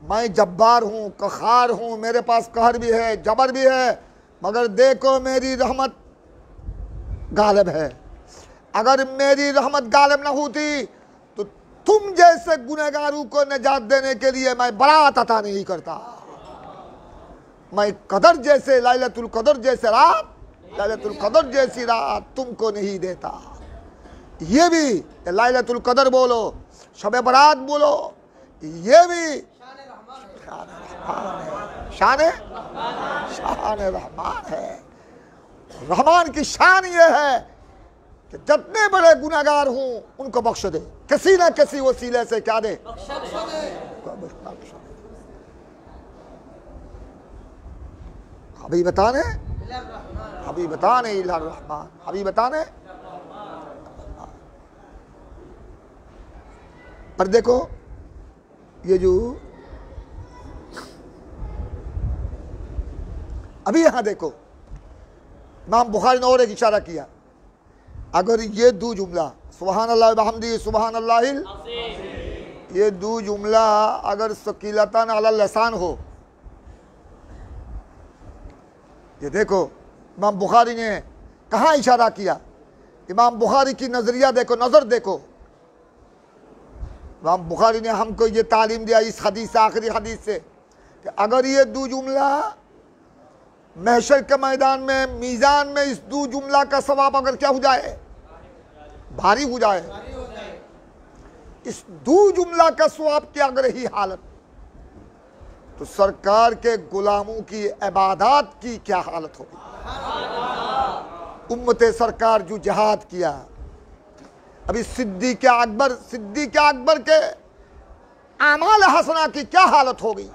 मैं जब्बार हूँ, कखार हूँ, मेरे पास कहर भी है, जबर भी है, मगर देखो मेरी रहमत गालिब है। अगर मेरी रहमत गालिब ना होती तो तुम जैसे गुनहगारों को निजात देने के लिए मैं बारात अता नहीं करता। मैं कदर जैसे लैलतुल कदर जैसे रात, लैलतुल कदर जैसी रात तुमको नहीं देता। ये भी लैलतुल कदर बोलो, शब बारात बोलो, ये भी शान रहमान है। रहमान की शान ये है कि जितने बड़े गुनहगार हूं उनको बख्श दे, किसी न किसी वसीले से क्या दे, हबीबताने इला रहमान, हबीबताने। पर देखो ये जो अभी यहां देखो इमाम बुखारी ने और एक इशारा किया, अगर ये दो जुमला सुबहान अल्लाह बहमदी सुबहान अल्लाहिल, ये दो जुमला अगर सकीलतन अला लसान हो, ये देखो इमाम बुखारी ने कहाँ इशारा किया। इमाम बुखारी की नजरिया देखो, नजर देखो। इमाम बुखारी ने हमको ये तालीम दिया इस हदीस से, आखिरी हदीस से, कि अगर ये दो जुमला महशर के मैदान में मीज़ान में इस दो जुमला का सवाब अगर क्या हो जाए, भारी हो जाए, इस दो जुमला का सवाब की अगर ही हालत, तो सरकार के गुलामों की इबादत की क्या हालत होगी। उम्मते सरकार जो जिहाद किया, अभी सिद्दीक़ अकबर के आमाल हसना की क्या हालत होगी,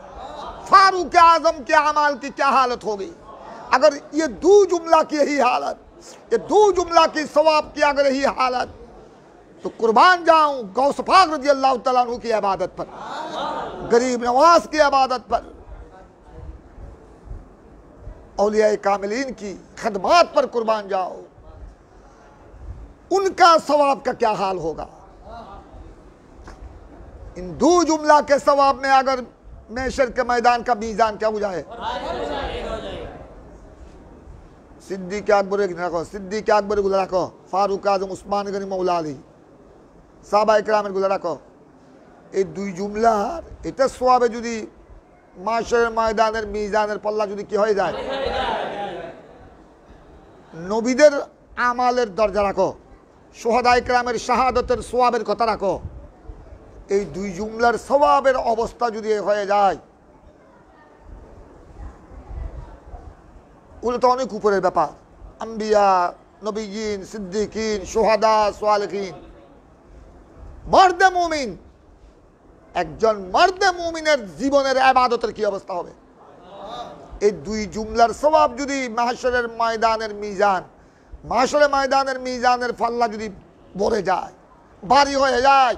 फारूक आजम के अमाल की क्या हालत होगी। अगर ये दो जुमला की यही हालत, ये दो जुमला की सवाब की अगर यही हालत, तो कुर्बान जाऊं गौस पाक रज़ी अल्लाह तआला अन्हु की इबादत पर, गरीब नवाज की इबादत पर, औलिया कामिलीन की खदमात पर कुर्बान जाओ, उनका सवाब का क्या हाल होगा। इन दो जुमला के सवाब में अगर महशर के मैदान का मीज़ान क्या हो जाए, सिद्दीक़ अकबर रखो, सिद्दीक़ अकबर गुल रखो, फारूक आजम उस्मान गनी मौला अली साहबा इकराम गुल रखो, এই দুই জুমলার এটা সওয়াবে যদি মাশারের ময়দানের মিজানের পাল্লা যদি কি হয়ে যায়, নবীদের আমালের দরজা রাখো, শুহাদা ইকরামের শাহাদাতের সওয়াবের কথা রাখো, এই দুই জুমলার সওয়াবের অবস্থা যদি হয়ে যায়, ওগুলো তো অনেক উপরের ব্যাপার। আম্বিয়া, নবীন, সিদ্দিকিন, শুহাদা, সালেহিন, মর্দে মুমিন, একজন মর্দে মুমিনের জীবনের ইবাদতের কি অবস্থা হবে। এই দুই জুমলার সওয়াব যদি মাহশরের ময়দানের মিজান মাশরে ময়দানের মিজানের পাল্লা যদি ভরে যায়, ভারী হয়ে যায়,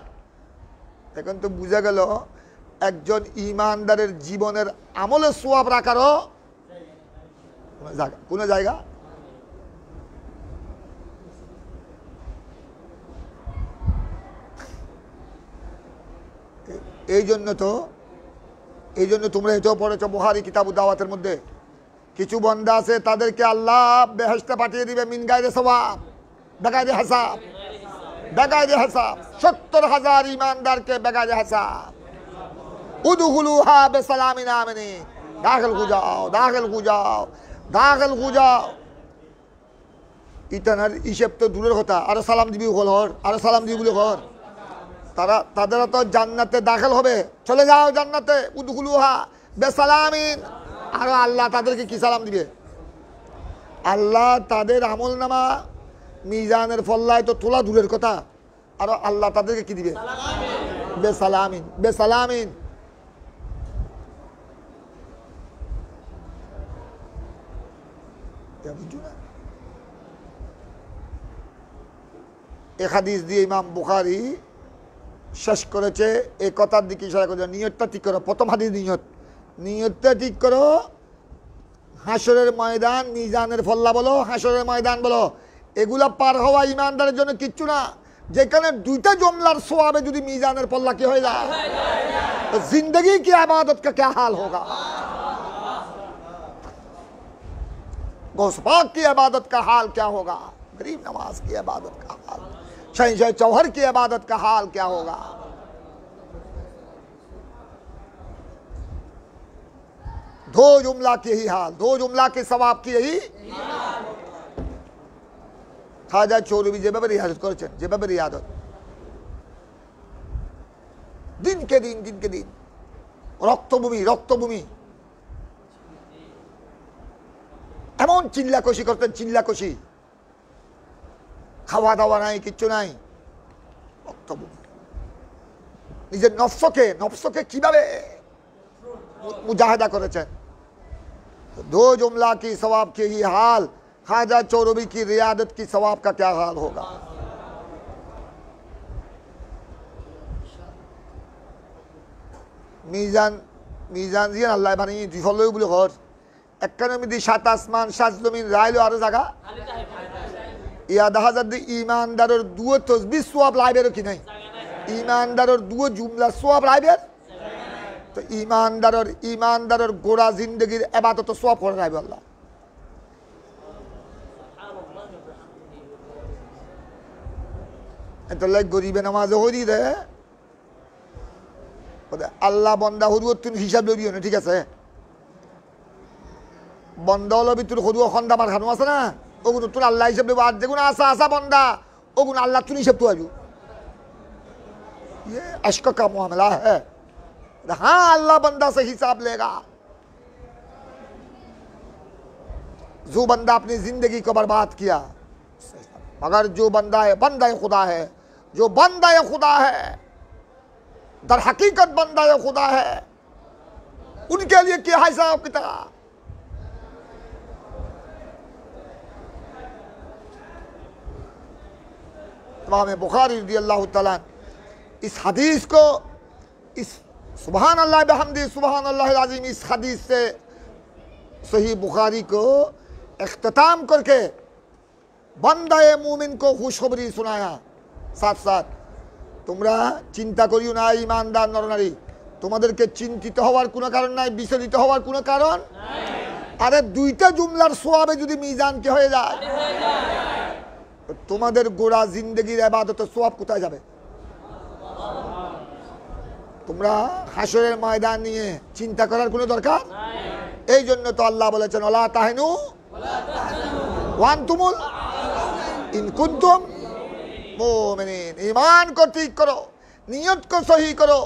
এখন তো বুঝা গেল একজন ইমানদারের জীবনের আমলের সোয়াব রাখারও কোন জায়গা। এই জন্য তোমরা এটাও পড়েছো বুখারী কিতাবু দাওয়াতের মধ্যে, কিছু বান্দা আছে তাদেরকে আল্লাহ বেহেশতে পাঠিয়ে দিবে মিন গায়রে সওয়াব, বেগায়রে হিসাব, বেগায়রে হিসাব। 70,000 ईमानदार के बेगायरे हिसाब। उदखुलूहा बिसलामिन आमिनीन, दाखिल हो जाओ, दाखिल हो जाओ, दाखिल हो जाओ। ইতানার হিসেব তো দূরের কথা, আরো সালাম দিবি ঘর, আরো সালাম দিবি বলে ঘর, তারা তো জান্নাতে দাখিল হবে, চলে যাও জান্নাতে। উদখুলুহা বিসালামিন, আর আল্লাহ তাদেরকে কি সালাম দিবে? আল্লাহ তাদের আমলনামা মিজানের ফল্লায় তো তোলা দূরের কথা, আর আল্লাহ তাদেরকে কি দিবে? বেসালামিন, বেসালামিন। এক হাদিস দিয়ে ইমাম বুখারী শেষ করেছে, এই কথার দিকে ইশারা করে, নিয়তটা ঠিক করো। প্রথম হাদিস নিয়তটা ঠিক করো। হাসরের ময়দান, মিজানের ফল্লা বলো, হাসরের ময়দান বলো, এগুলা পার হওয়া ইমানদারের জন্য কিচ্ছু না। যেখানে দুইটা জমলার সোয়াবে যদি মিজানের পল্লা কি হয়ে যায়, তো जिंदगी की इबादत का क्या हाल होगा, गौस पाक की इबादत का हाल क्या होगा, गरीब नवाज की इबादत का हाल, शहंशाह चौहर की इबादत का हाल क्या होगा। दो जुमला की ही हाल, दो जुमला के सवाब की यही। খাজা চৌরবি যেভাবে রিয়াজত করেছেন, যেভাবে রিয়াজত দিনকে দিন রক্তভূমি এমন চিল্লাকষি করতেন, চিল্লাকষি, খাওয়া দাওয়া নাই, কিচ্ছু নাই, রক্তভূমি। নিজের নফসকে কিভাবে মুজাহিদা করেছেন। दो जुमला की सवाब के ही हाल, खाजा चौरबी की रियादत की सवाब का क्या हाल होगा। মিজান দিয়ে আল্লাহ বানিয়ে দুই ফল বলে ঘর, একখানে মিদি 7 আসমান 7 জমিন রাইলো আরো জায়গা ইয়া দেখা যাচ্ছে ইমানদারের দুয়ো তসবিহ সওয়াব লাইবের কি নাই, ইমানদারের দুয়ো জুমলা সওয়াব লাইবের, তো ইমানদারের গোড়া জিন্দগির ইবাদত সওয়াব করে রাইবে আল্লাহ। এটা লাইক গরিবে নামাজ হরি দে আল্লাহ বন্দা হরু তুই হিসাব লবিও না, ঠিক আছে, বন্দা লবি তোর হরু খন্দা মার খানো আছে না, ওগুলো তোর আল্লাহ হিসাব লব। আর যেগুলো আসা বন্দা ওগুলো আল্লাহ তুই হিসাব তো আজু, ये अश्क का मामला है। हाँ अल्लाह बंदा से हिसाब लेगा। जो बंदा अपनी जिंदगी को बर्बाद किया, मगर जो बंदा खुदा है, जो बंदा खुदा है, दर हकीकत बंदा खुदा है, उनके लिए क्या हिसाब किताब। इमाम बुखारी रज़ियल्लाहु तआला इस हदीस को, इस सुभान अल्लाह बिहम्दी सुभान अल्लाह अज़ीम, इस हदीस से सही बुखारी को इख्तिताम करके बंदाए मुमिन को खुशखबरी सुनाया। साथ साथ তোমরা চিন্তা করিও না ঈমানদার নরনারী, তোমাদেরকে চিন্তিত হওয়ার কোনো কারণ নাই, বিচলিত হওয়ার কোনো কারণ নাই। আরে দুইটা জুমলার সওয়াবে যদি মিজান কি হয়ে যায়, তোমাদের গোড়া জিন্দেগির ইবাদত সওয়াব কোথায় যাবে? তোমরা হাসরের ময়দান নিয়ে চিন্তা করার কোনো দরকার নাই। এই জন্য তো আল্লাহ বলেছেন ওয়ালা তাহিনু ওয়া আনতুমুল इन कुंतुम मोमिनीन। ईमान को ठीक करो, नियत को सही करो,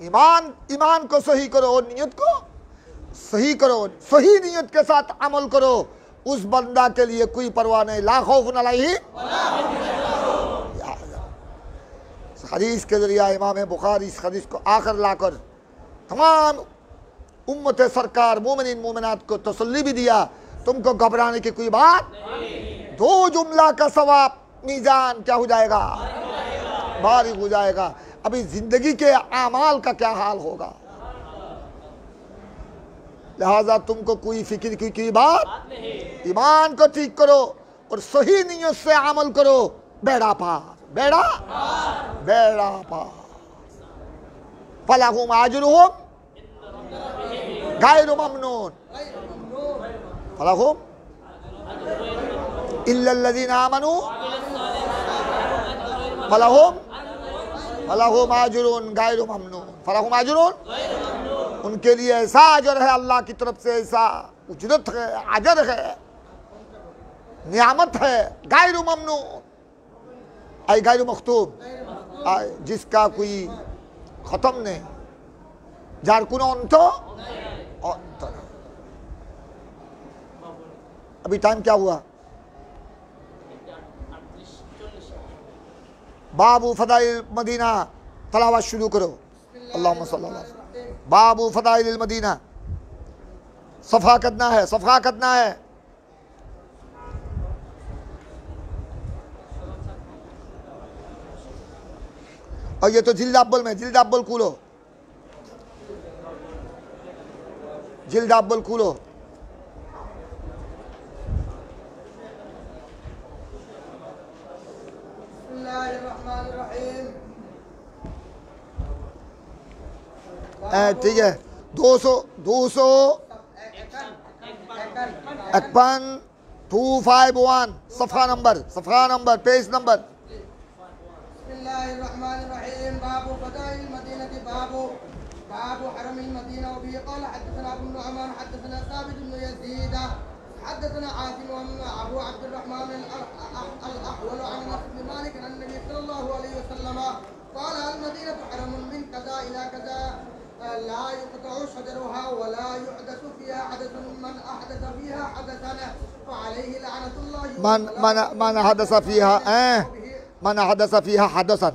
ईमान को सही करो और नियत को सही करो, सही नियत के साथ अमल करो। उस बंदा के लिए कोई परवाह नहीं, ला खौफुन अलैहिम वला हुम यहज़नून। हदीस के जरिए इमाम बुखारी इस हदीस को आखिर लाकर तमाम उम्मत सरकार मोमिनीन मोमिनात को तसल्ली भी दिया, तुमको घबराने की कोई बात नहीं। दो जुमला का सवाब मीजान क्या हो जाएगा, भारी हो जाएगा। अभी जिंदगी के आमाल का क्या हाल होगा। लिहाजा तुमको कोई फिक्र की बात, ईमान को ठीक करो और सही नियत से अमल करो, बेड़ा पार, बेड़ा पार। फलहुम अजरुहुम गैरु ममनून, फलहुम इल्लल्लज़ीना आमनू फलहुम अजरुन गैरु ममनून, फलहुम अजरुन, उनके लिए ऐसा अजर है अल्लाह की तरफ से, ऐसा उजरत है, अजर है, नियामत है, गैरु ममनून आई गैरु मख्तूम, जिसका कोई खत्म नहीं, जार कोनो अंत नहीं। अभी टाइम क्या हुआ? बाबू फदाइल मदीना, तलावत शुरू करो। अल्लाहुम्मा सल्ली अला बाबू फदाइल मदीना। सफ़ा करना है, सफ़ा करना है। और ये तो जिल्द अव्वल में, जिल्द अव्वल खोलो, जिल्द अव्वल खोलो। ठीक है, 251 सफ़ा नंबर पेज नंबर। बाबू फदाइल मदीनती बाबू हरमिल मदीना व बिही क़ाल हदथना अबू नुअमान हदथना साबित इब्न यज़ीद हदथना आसिम व अबू अब्दुर्रहमान अल-अहवल अन अनस बिन मालिक अन नबी सल्लल्लाहु अलैहि वसल्लम क़ाल अल मदीनतु हरमुन मिन कज़ा इला कज़ा ला युक़तउ शजरुहा व ला युहदसु फ़ीहा हदथुन मन अहदथ फ़ीहा हदथन फ़अलैहि लअनतुल्लाहि मन हदस फ़ीहा मन हदस फ़ीहा हदसन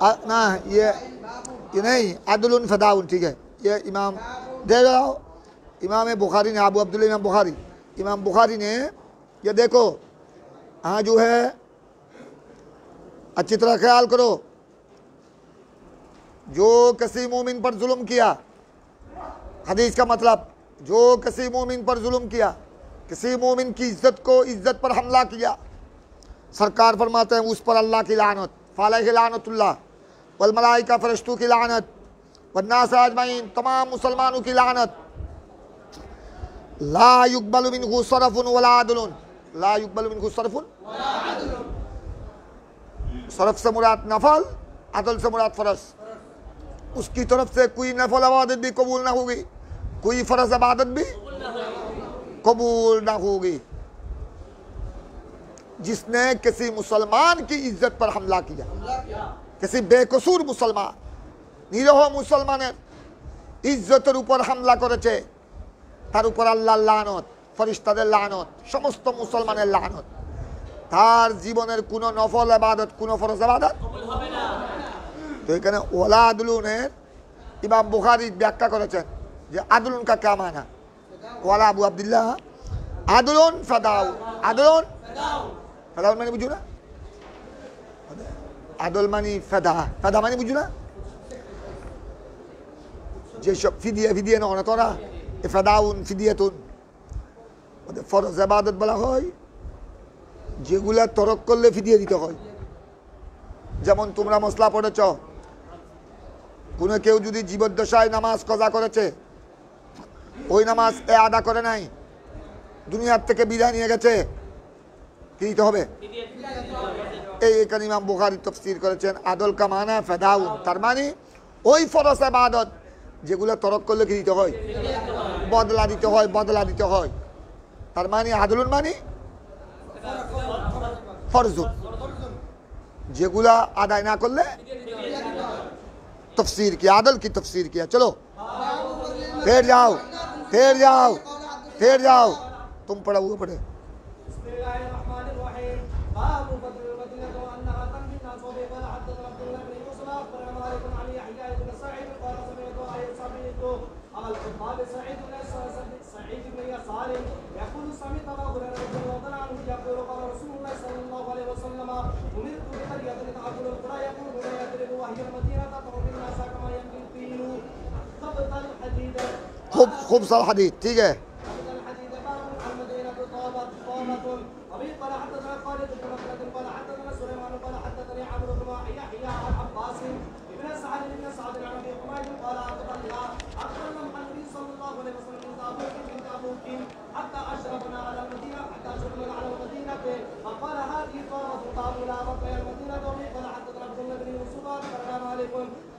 ना ये नहीं अदलुन फदाउन, ठीक है। ये इमाम दे रहा इमाम बुखारी ने, अबू अब्दुल्ला इमाम बुखारी ने ये देखो, हाँ जो है अच्छी तरह ख्याल करो, जो किसी मोमिन पर जुल्म किया, हदीस का मतलब जो किसी मोमिन पर जुल्म किया, किसी मोमिन की इज्जत पर हमला किया, सरकार फरमाते हैं उस पर अल्लाह की लानत, फालैहि लानतुल्लाह वल मलाइका फरिश्तों की लानत वन्नास अजमईन तमाम मुसलमानों की लानत। ला युक़बलु मिन्हु सरफ़ुन वला अदलुन, ला युक़बलु मिन्हु सरफ़ुन, सरफ से मुराद नफल, अदल से मुराद फरज। उसकी तरफ से कोई नफल इबादत भी कबूल ना होगी, कोई फरज इबादत भी कबूल ना होगी। जिसने किसी मुसलमान की इज्जत पर हमला किया, किसी बेकसूर मुसलमान, निरह मुसलमानेर इज्जतेर ऊपर हमला करेছে, তার উপর আল্লাহর লানত, ফেরেশতাদের লানত, সমস্ত মুসলমানের লানত। তার জীবনের কোনো নফল ইবাদত, কোনো ফরজ ইবাদত কবুল হবে না। তো এখানে ওয়ালা আদলুনের ইমাম বুখারী ব্যাখ্যা করেছেন যে আদলুন কা क्या माना, ওয়ালা আবু আব্দুল্লাহ আদলুন ফাদাউ, আদলুন ফাদাউ মানে বুঝো না, আদল মানে ফাদা, ফাদা মানে বুঝো না, যেসব ফিদিয়া ফিদিয়া না তোরা ফাদাউন ফিদিয়াতুন, ওদের ফরজ ইবাদত বলা হয় যেগুলা তরক করলে ফিদিয়া দিতে হয়। যেমন তোমরা মশলা পড়েছ, কোনো কেউ যদি জীবদ্দশায় নামাজ কজা করেছে, ওই নামাজ আদা করে নাই, দুনিয়ার থেকে বিদায় নিয়ে গেছে, কি দিতে হবে? এই এখানে ইমাম বুখারী তাফসীর করেছেন আদল কা মানা ফাদাউন, তার মানে ওই ফরজ ইবাদত যেগুলো তরক করলে কি দিতে হয়? বদলা দিতে হয়, বদলা দিতে হয়। তার মানে আদলুন মানে ফরজুন, যেগুলা আদায় না করলে तफसीर किया, आदल की तफसीर किया। चलो ठहर जाओ, ठहर जाओ, ठहर जाओ, तुम पढ़ा हुआ पढ़े। खूब खूब सारा हदीस, ठीक है।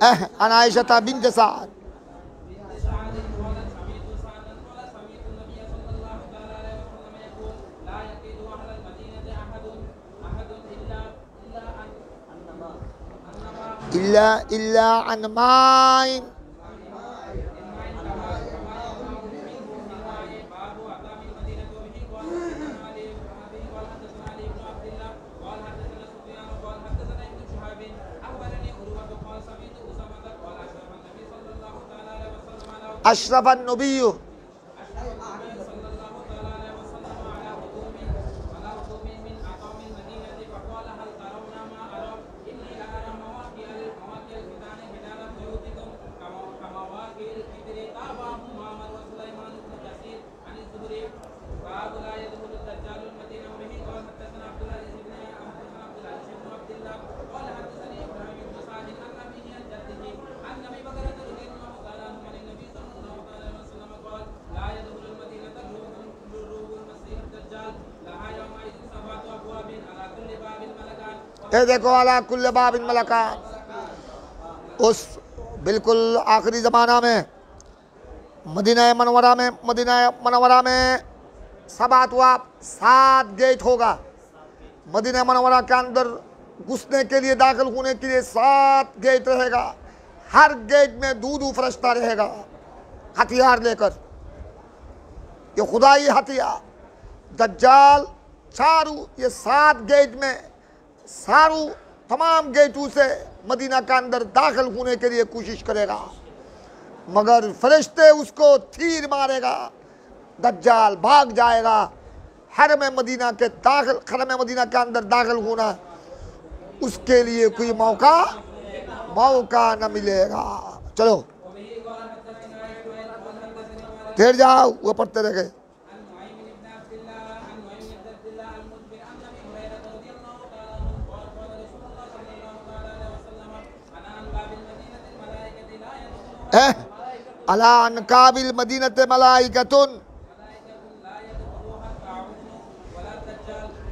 अन आयशा बिन्त साद इल्ला अन माइन अशरफ नबी ये देखो अला कुल्ल बाबिन मलका। उस बिल्कुल आखिरी ज़माना में मदीना मनवरा में सबातवा 7 गेट होगा। मदीना मनवरा के अंदर घुसने के लिए, दाखिल होने के लिए 7 गेट रहेगा। हर गेट में दूध फरिश्ता रहेगा हथियार लेकर। ये खुदाई हथियार दज्जाल चारू ये 7 गेट में सारू तमाम गेटों से मदीना का अंदर दाखिल होने के लिए कोशिश करेगा, मगर फरिश्ते उसको तीर मारेगा। दज्जाल भाग जाएगा। हरम मदीना के अंदर दाखिल होना उसके लिए कोई मौका न मिलेगा। चलो ठहर जाओ, वो पढ़ते रहे। अला अनकाबिल मदीनते मलाइकतुन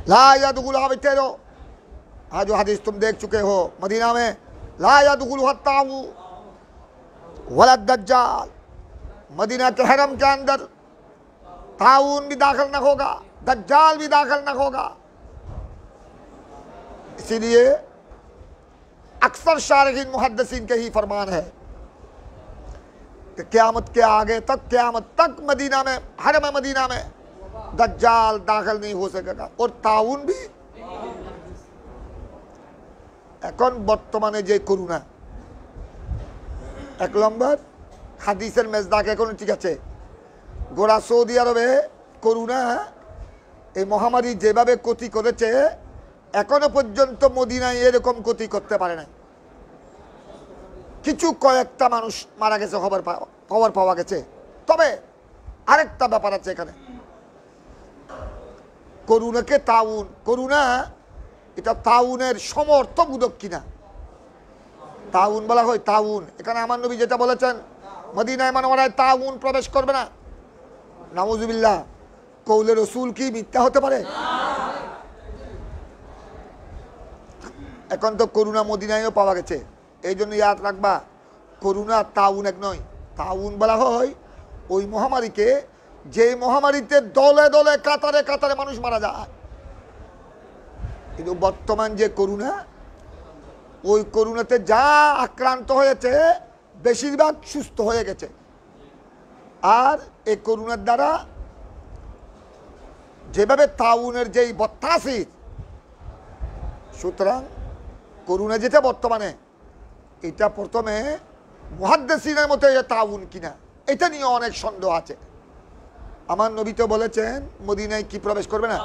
ला यदखुलुहा बितेरो। हाँ, जो हदीस तुम देख चुके हो, मदीना में ला यदखुलुहा ताऊ वला दज्जाल। मदीना के हरम के अंदर ताऊन भी दाखिल न होगा, दज्जाल भी दाखिल न होगा। इसीलिए अक्सर शारहीन मुहद्दिसीन के ही फरमान है कि क़यामत के आगे तक, क़यामत तक मदीना में, हरम मदीना में दज्जाल दाखिल नहीं हो सकेगा और ताउन भी। এখন বর্তমানে যে করুণা, 1 নম্বর হাদিসের মেজদাক এখন ঠিক আছে। গোড়া সৌদি আরবে করুণা এই মহামারী যেভাবে ক্ষতি করেছে, এখনো পর্যন্ত মদিনায় এরকম ক্ষতি করতে পারে না। কিছু কয়েকটা মানুষ মারা গেছে, খবর পাওয়া গেছে। তবে আরেকটা ব্যাপার আছে এখানে, করুণাকে তাউন, করুণা এটা তাউনের সমর্থবোধক কিনা। তাউন বলা হয়, তাউন। এখানে আমার নবী যেটা বলেছেন, মদিনায় মানবরায় তাউন প্রবেশ করবে না। নাউজুবিল্লাহ, কৌলে রসুল কি মিথ্যা হতে পারে? এখন তো করুণা মদিনায়ও পাওয়া গেছে। এই জন্য ইয়াদ রাখবা, করুণা তাউন এক নয়। তাউন বলা হয় ওই মহামারীকে, যে মহামারীতে দলে দলে কাতারে কাতারে মানুষ মারা যায়। কিন্তু বর্তমান যে করুণা, ওই করুণাতে যা আক্রান্ত হয়েছে বেশিরভাগ সুস্থ হয়ে গেছে। আর এই করুণার দ্বারা যেভাবে তাউনের যেই বত্তাসির, সুতরাং করুণা যেটা বর্তমানে, এটা প্রথমে মুহাদ্দিসিনের মতে তাউন কিনা এটা নিয়ে অনেক সন্দেহ আছে। আমার নবী তো বলেছেন মদিনায় কি প্রবেশ করবে না।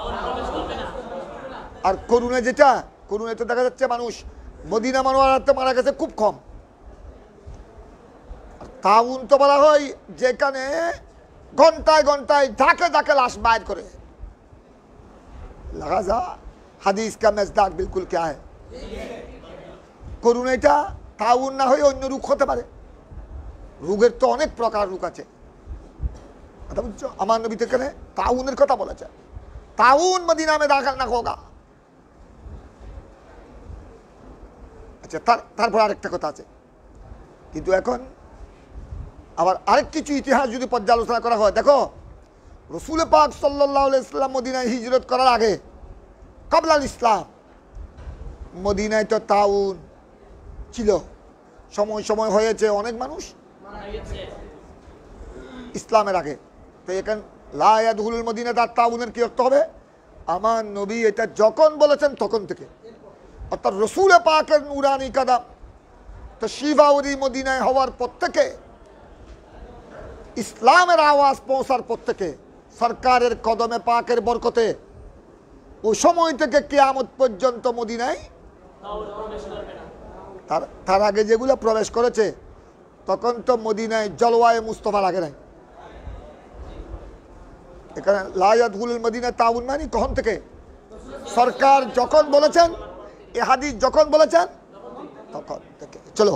আর করুণা যেটা, করুণা তো দেখা যাচ্ছে মানুষ মদিনা মানওয়ারাতে মারা গেছে খুব কম। তাউন তো বলা হয় যেখানে ঘন্টায় ঘন্টায় ধাকে ধাকে লাশ বাইর করে। লাগা যা হাদিস কা মেজদাক বিলকুল क्या है। করুণা এটা তাউন না হয়ে অন্য রোগ হতে পারে। রোগের তো অনেক প্রকার রোগ আছে, কথা বুঝছো। আমার নবী তো এখানে তাউনের কথা বলেছে, তাউন মদিনা में दाखिल ना होगा। আচ্ছা, তারপর আরেকটা কথা আছে, কিন্তু এখন আবার আরেক কিছু ইতিহাস যদি পর্যালোচনা করা হয়, দেখো রসুল পাক সাল্লাল্লাহু আলাইহি ওয়াসাল্লাম মদিনায় হিজরত করার আগে কাবলাল ইসলাম মদিনায় তো তাউন ছিল, সময় সময় হয়েছে অনেক মানুষ ইসলামের আগে। তো এখানে লা ইয়াদখুলুল মদিনাত তাউনের কি অর্থ হবে? আমার নবী এটা যখন বলেছেন তখন থেকে, অর্থাৎ রসুল পাকের নুরানি কাদাম তশরিফাওরি মদিনায় হওয়ার পর থেকে, ইসলামের আওয়াজ পৌঁছার পর থেকে, সরকারের কদমে পাকের বরকতে ওই সময় থেকে কিয়ামত পর্যন্ত মদিনায় তার আগে যেগুলো প্রবেশ করেছে তখন তো মদিনায় জলওয়ায়ে মুস্তফা লাগে নাই। এখানে লা ইয়াদখুলুল মদিনা তাউন মানে কখন থেকে? সরকার যখন বলেছেন, এ হাদিস যখন বলেছেন তখন থেকে। চলো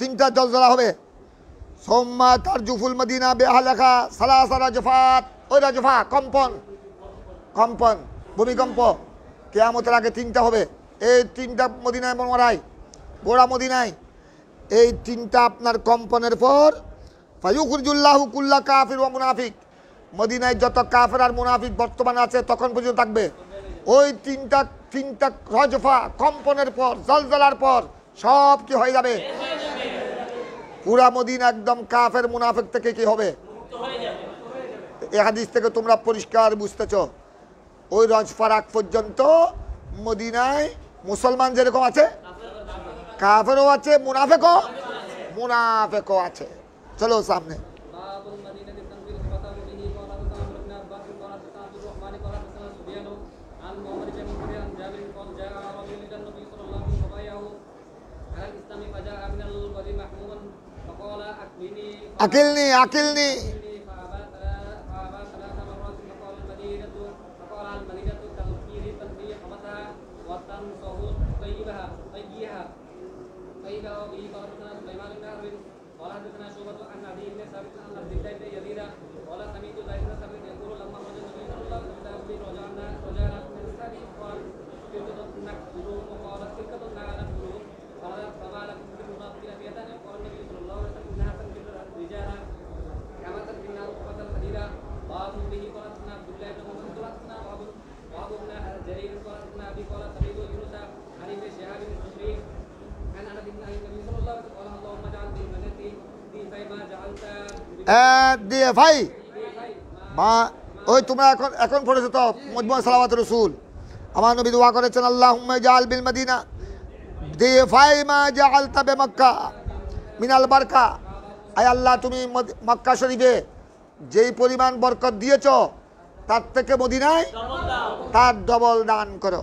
তিনটা জলজলা হবে। সোম্মা তারজুফুল মদিনা বেআহলিহা সালাসা রাজফাত, ওই রাজফা কম্পন ভূমিকম্প কিয়ামতের আগে তিনটা হবে। এই তিনটা মদিনায় মনওয়ারায় গোড়া মদিনায় এই তিনটা আপনার কম্পনের পর ফায়ুখরিজুল্লাহু কুল্লা কাফির ওয়া মুনাফিক, মদিনায় যত কাফের আর মুনাফিক বর্তমানে আছে তখন পর্যন্ত থাকবে। ওই তিনটা রজফা কম্পনের পর জলজলার পর সব কি হয়ে যাবে? পুরা মদিনা একদম কাফের মুনাফিক থেকে কি হবে? এই হাদিস থেকে তোমরা পরিষ্কার বুঝতেছ ওই রজফার আগ পর্যন্ত মদিনায় মুসলমান যেরকম আছে কাফেরও আছে মুনাফিকও আছে। চলো সামনে। আকিলনি দিয়ে ভাই মা ওই তোমরা এখন পড়েছো তো মজমুআ সালাওয়াত রাসূল, আমার নবী দোয়া করেছেন আল্লাহুম্মা জাআল বিল মদিনা দিফাই মা জাআলতা বিমক্কা মিনাল বারকা। আয় আল্লাহ, তুমি মক্কা শরীফে যেই পরিমাণ বরকত দিয়েছ তার থেকে মদিনায় তার ডবল দান করো।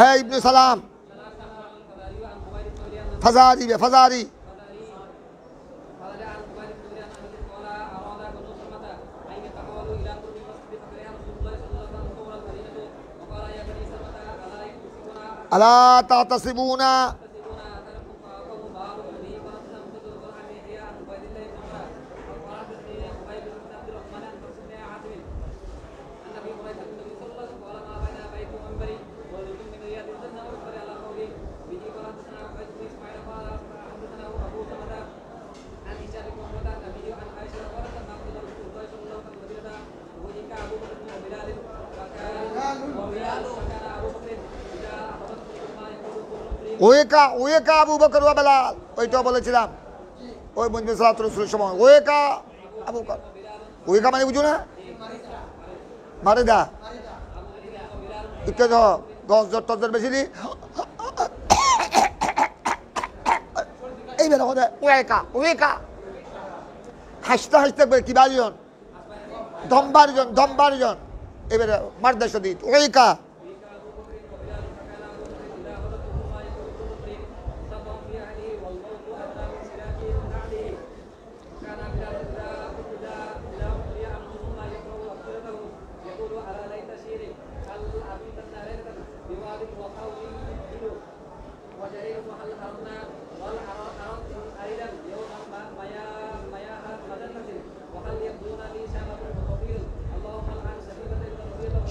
है इब्न सलाम फजारी बे फजारी अला तातसिबूना ওয়েকা আবু বকর ওয়া বেলাল, ওইটা বলেছিলাম ওই মজলিস সালাতুল রাসূলের সময়। ওয়েকা আবু বকর, ওয়েকা মানে বুঝো না, মারেদা ইকে ধর গজ জর তজর বেশি দি এই বেলা কথা ওয়েকা ওয়েকা হাসতে হাসতে কি বাড়িজন দম বাড়িজন এবারে মারদার সাথে ওয়েকা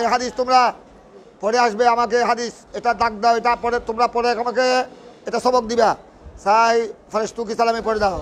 এই হাদিস তোমরা পড়ে আসবে আমাকে, হাদিস এটা দাগ দাও, এটা পড়ে তোমরা পড়ে আমাকে এটা সবক দিবা। সাই ফরিশতু কি সালামে পড়ে দাও।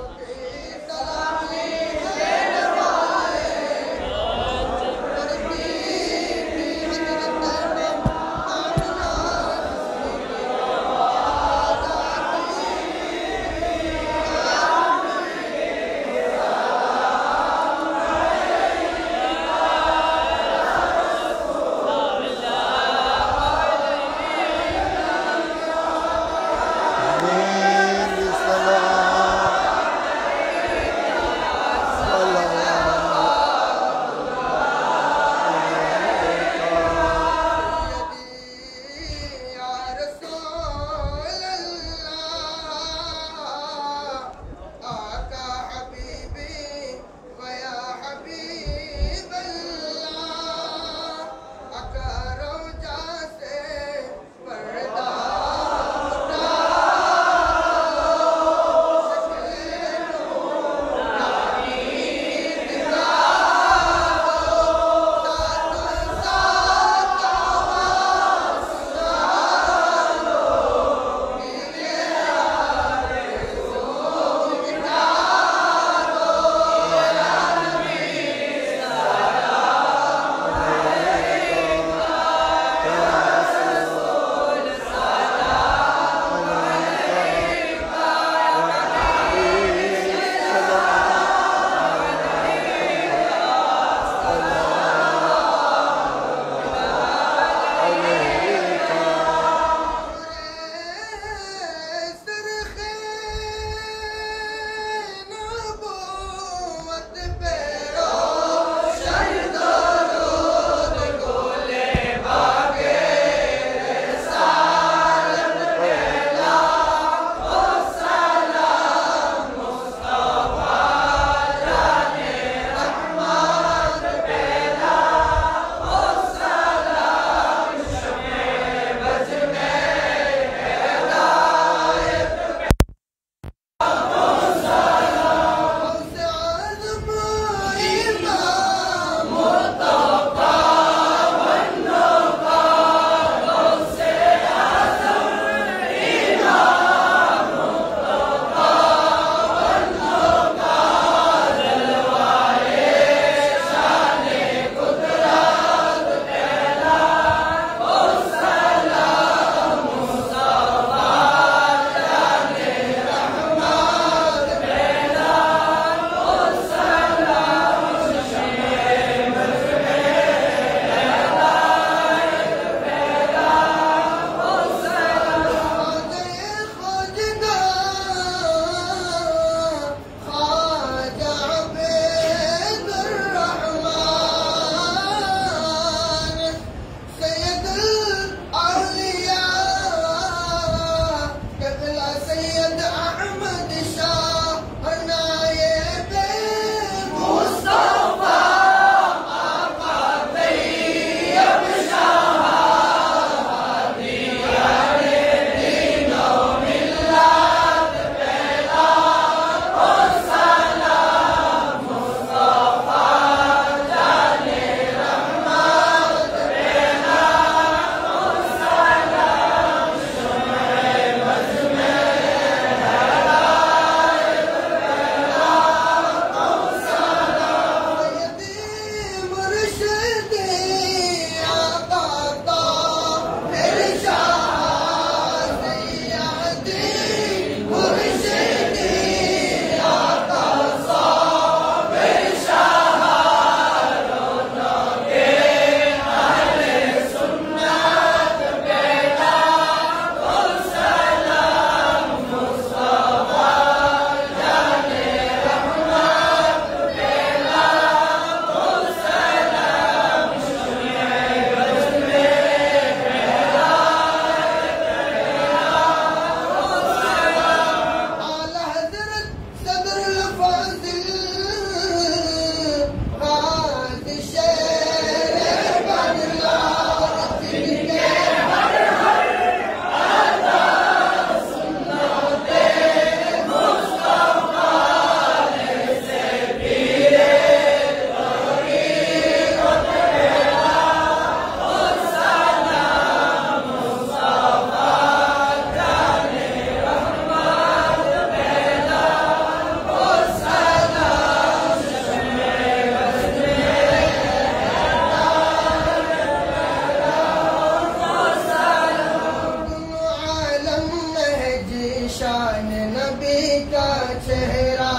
शान नबी का चेहरा,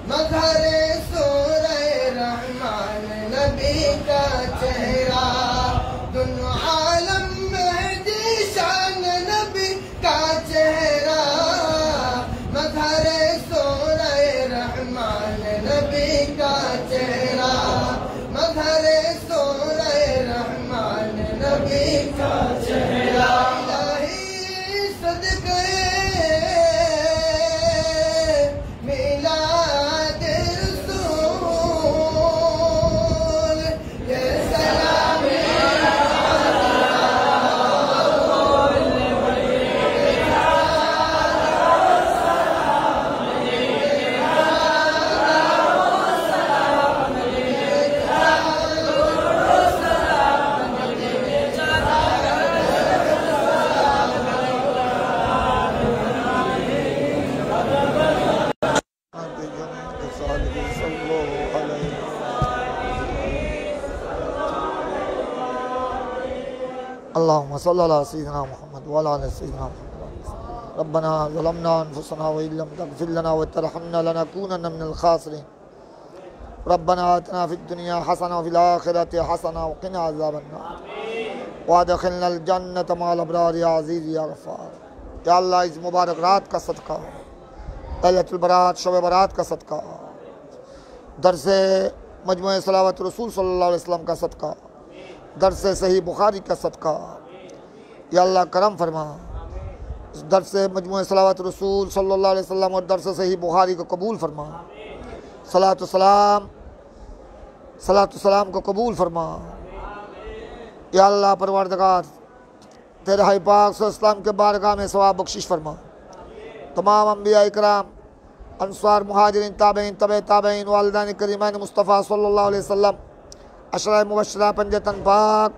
मजहर सूरह रहमान नबी का चेहरा, दोनों आलम में शान नबी का चेहरा, मजहर सूरह रहमान नबी का चेहरा, मजहर सूरह रहमान नबी का चेहरा। इलाही सदके मिलाद रसूल, ये सलाम अल्लाहुम्मा सल्ली अला सय्यिदिना मुहम्मद व अला आलि सय्यिदिना मुहम्मद। रब्बना ज़लमना अनफुसना व इल्लम तग़फिर लना व तरहमना लनकूनन्ना मिनल खासिरीन। रब्बना आतिना फिद दुनिया हसना व फिल आखिरति हसना व क़िना अज़ाबन्नार व अदखिलनल जन्नत मअल अबरार या अज़ीज़ या गफ़्फ़ार। या अल्लाह इस मुबारक रात का सदका, लैलतुल बरात शब बरात का सदका, दरसे मजमुए सलावत रसूल सल्लल्लाहु अलैहि वसल्लम का सदका, दरसे सही बुखारी का सदका, या अल्लाह करम फरमा। दरसे मजमुए सलावत रसूल सल्लल्लाहु अलैहि वसल्लम और दरसे सही बुखारी को कबूल फरमा। सलात सलाम को कबूल फरमा। या अल्लाह परवरदिगार तेरे हाई पाक इस्लाम के बारगाह में सवाब बख्शिश फरमा। तमाम अंबिया इकराम, अंसार, मुहाजिरीन, ताबईन, तबे ताबईन, वालिदैन करीमैन मुस्तफ़ा सल्लल्लाहु अलैहि वसल्लम, अशरा मुबशरा पंजतन पाक,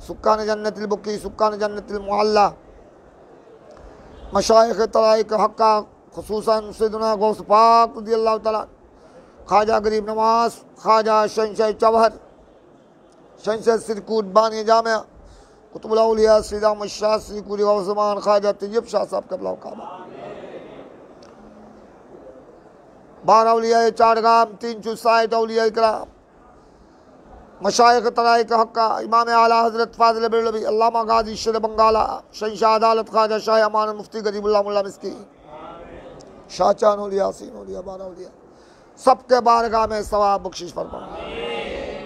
सुक्कान जन्नतिल बुकी, सुक्कान जन्नतिल मुअल्ला, मशाइख तराइक हक्का, खुसूसन सैयदना गौस पाक रज़ियल्लाहु तआला, ख्वाजा गरीब नवाज, ख्वाजा शहंशाह चौहर, शहंशाह सिरकूट बानी जामिया, कुतुबुल औलिया सीदा मुशाह सिरकूट गौसमान, ख्वाजा तैयब शाह साहब क़िबला काबा, 12 औलिया चारगाम, 360 औलिया इकराम, मशाइख तराइक हक्का, इमाम आला हज़रत फ़ाज़िल बेलवी, अल्लामा गाज़ी शेर बंगाला, शहंशाह अदालत ख्वाजा शाह अमान मुफ्ती गरीबुल्लाह मुल्ला मिस्की, शाहचान औलिया, यासीन औलिया, 12 औलिया, सबके बारगाह में सवाब बख्शिश फरमा।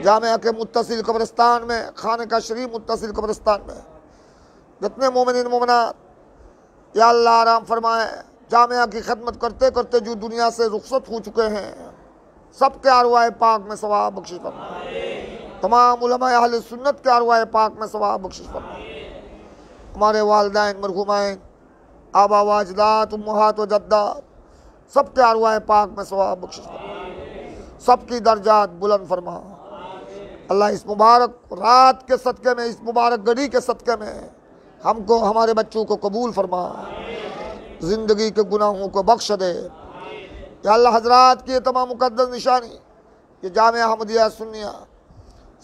जामिया के मुत्तसिल कब्रिस्तान में, खानका शरीफ मुत्तसिल कब्रिस्तान में जितने मोमिनीन मोमिनात या अल्लाह आराम फरमाए। जामिया की खिदमत करते करते जो दुनिया से रुखसत हो चुके हैं, सबके अरवाह पाक में सवाब बख्शिश फरमा। तमाम उलमा अहले सुन्नत के अरवाह पाक में सवाब बख्शिश फरमा। हमारे वालिदैन मरहुमैन, आबा व अजदाद, उम्महात व जद्दात, सबके अरवाह पाक में सवाब बख्शिश फरमा। सबकी दर्जात बुलंद फरमा। अल्लाह इस मुबारक रात के सदक़े में, इस मुबारक घड़ी के सदक़े में हमको, हमारे बच्चों को कबूल फरमा। ज़िंदगी के गुनाहों को बख्श दे। या अल्लाह हज़रात की तमाम मुक़द्दस निशानी, ये जामिया अहमदिया सुन्निया,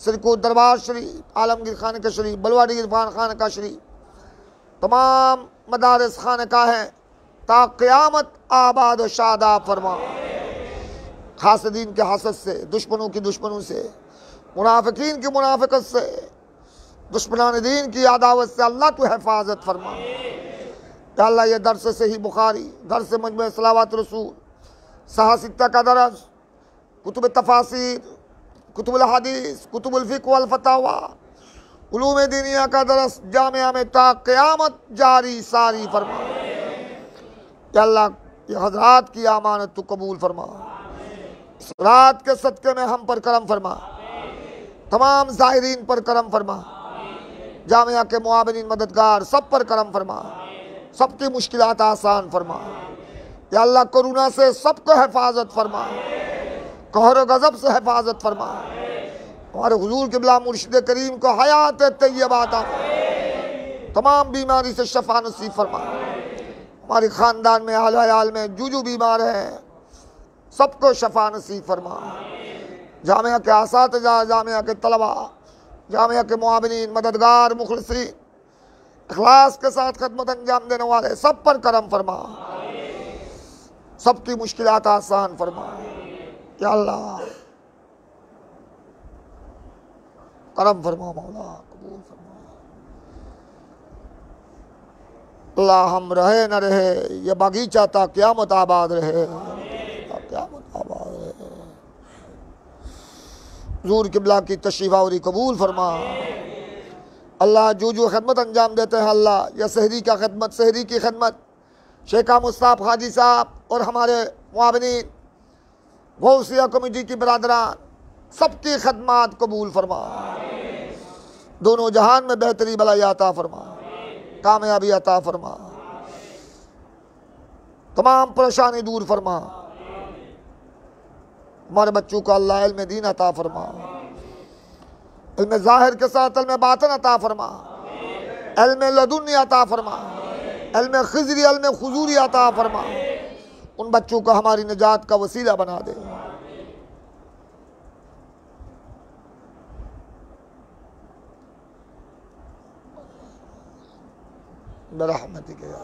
सिरकूट दरबार शरीफ, आलमगीर खान का शरीफ, बलवाड़ी इरफान खान का शरीफ, तमाम मदारस खान का है ता क़यामत आबाद व शादाब फरमा। हासदीन के हसद से, दुश्मनों की दुश्मनों से, मुनाफिकीन की मुनाफिकत से, दुश्मनान दीन की अदावत से अल्लाह तू हिफाजत फरमा। या अल्लाह ये दर्स से ही बुखारी, दर्स मजमुए सलावत रसूल, सहासित्ता का दरस, कुतुब तफासीर, कुतुबुल हदीस, कुतुबुल फ़िक़्ह वल फ़तावा, उलूम दीनिया का दरस जामिया में ता क़यामत जारी सारी फरमा। या अल्लाह ये हज़रात की अमानत तू कबूल फरमा। इस रात के सदक़े में हम पर करम फरमा। तमाम ज़ाहिरीन पर करम फरमा। जामिया के मुआविनीन मददगार सब पर करम फरमा। सबकी मुश्किलात आसान फरमा। या अल्लाह करुणा से सबको हिफाजत फरमा। कहर गज़ब से हिफाजत फरमा। हमारे हुजूर क़िबला मुर्शिद करीम को हयात तय्यबा अता फरमा। तमाम बीमारी से शफा नसीब फरमा। हमारे ख़ानदान में, अहल अयाल में जो बीमार हैं सबको शफा नसीब फरमा। जामिया के असातिज़ा, जामिया के तलबा, जामिया के मुआविनीन, मददगार, मुखलिसीन, इखलास के साथ खिदमत अंजाम देने वाले सब पर करम फरमा, सबकी मुश्किलात आसान फरमा। या अल्लाह करम फरमा, मौला कबूल फरमा। अल्लाह हम रहे न रहे ये बागीचा ता क़यामत आबाद रहे, क़यामत आबाद रहे। हुज़ूर क़िबला की तशरीफ़ आवरी कबूल फरमा। अल्लाह जो खिदमत अंजाम देते हैं अल्लाह, या सहरी का खिदमत, सहरी की खिदमत शेखा मुस्ताफ़ हाजी साहब और हमारे मुआविनीन गौसिया कमेटी की बरादरान सबकी खदमात कबूल फरमा। दोनों जहान में बेहतरी भलाई अता फरमा, कामयाबी अता फरमा, तमाम परेशानी दूर फरमा। हमारे बच्चों को अल्लाह इल्म दीन अता फरमा, इल्म ज़ाहिर के साथ इल्म बातिन अता फरमा, इल्म लदुन्नी अता फरमा, इल्म खिज़री इल्म खुजूरी अता फरमा। उन बच्चों को हमारी निजात का वसीला बना दे। बरहमतिक या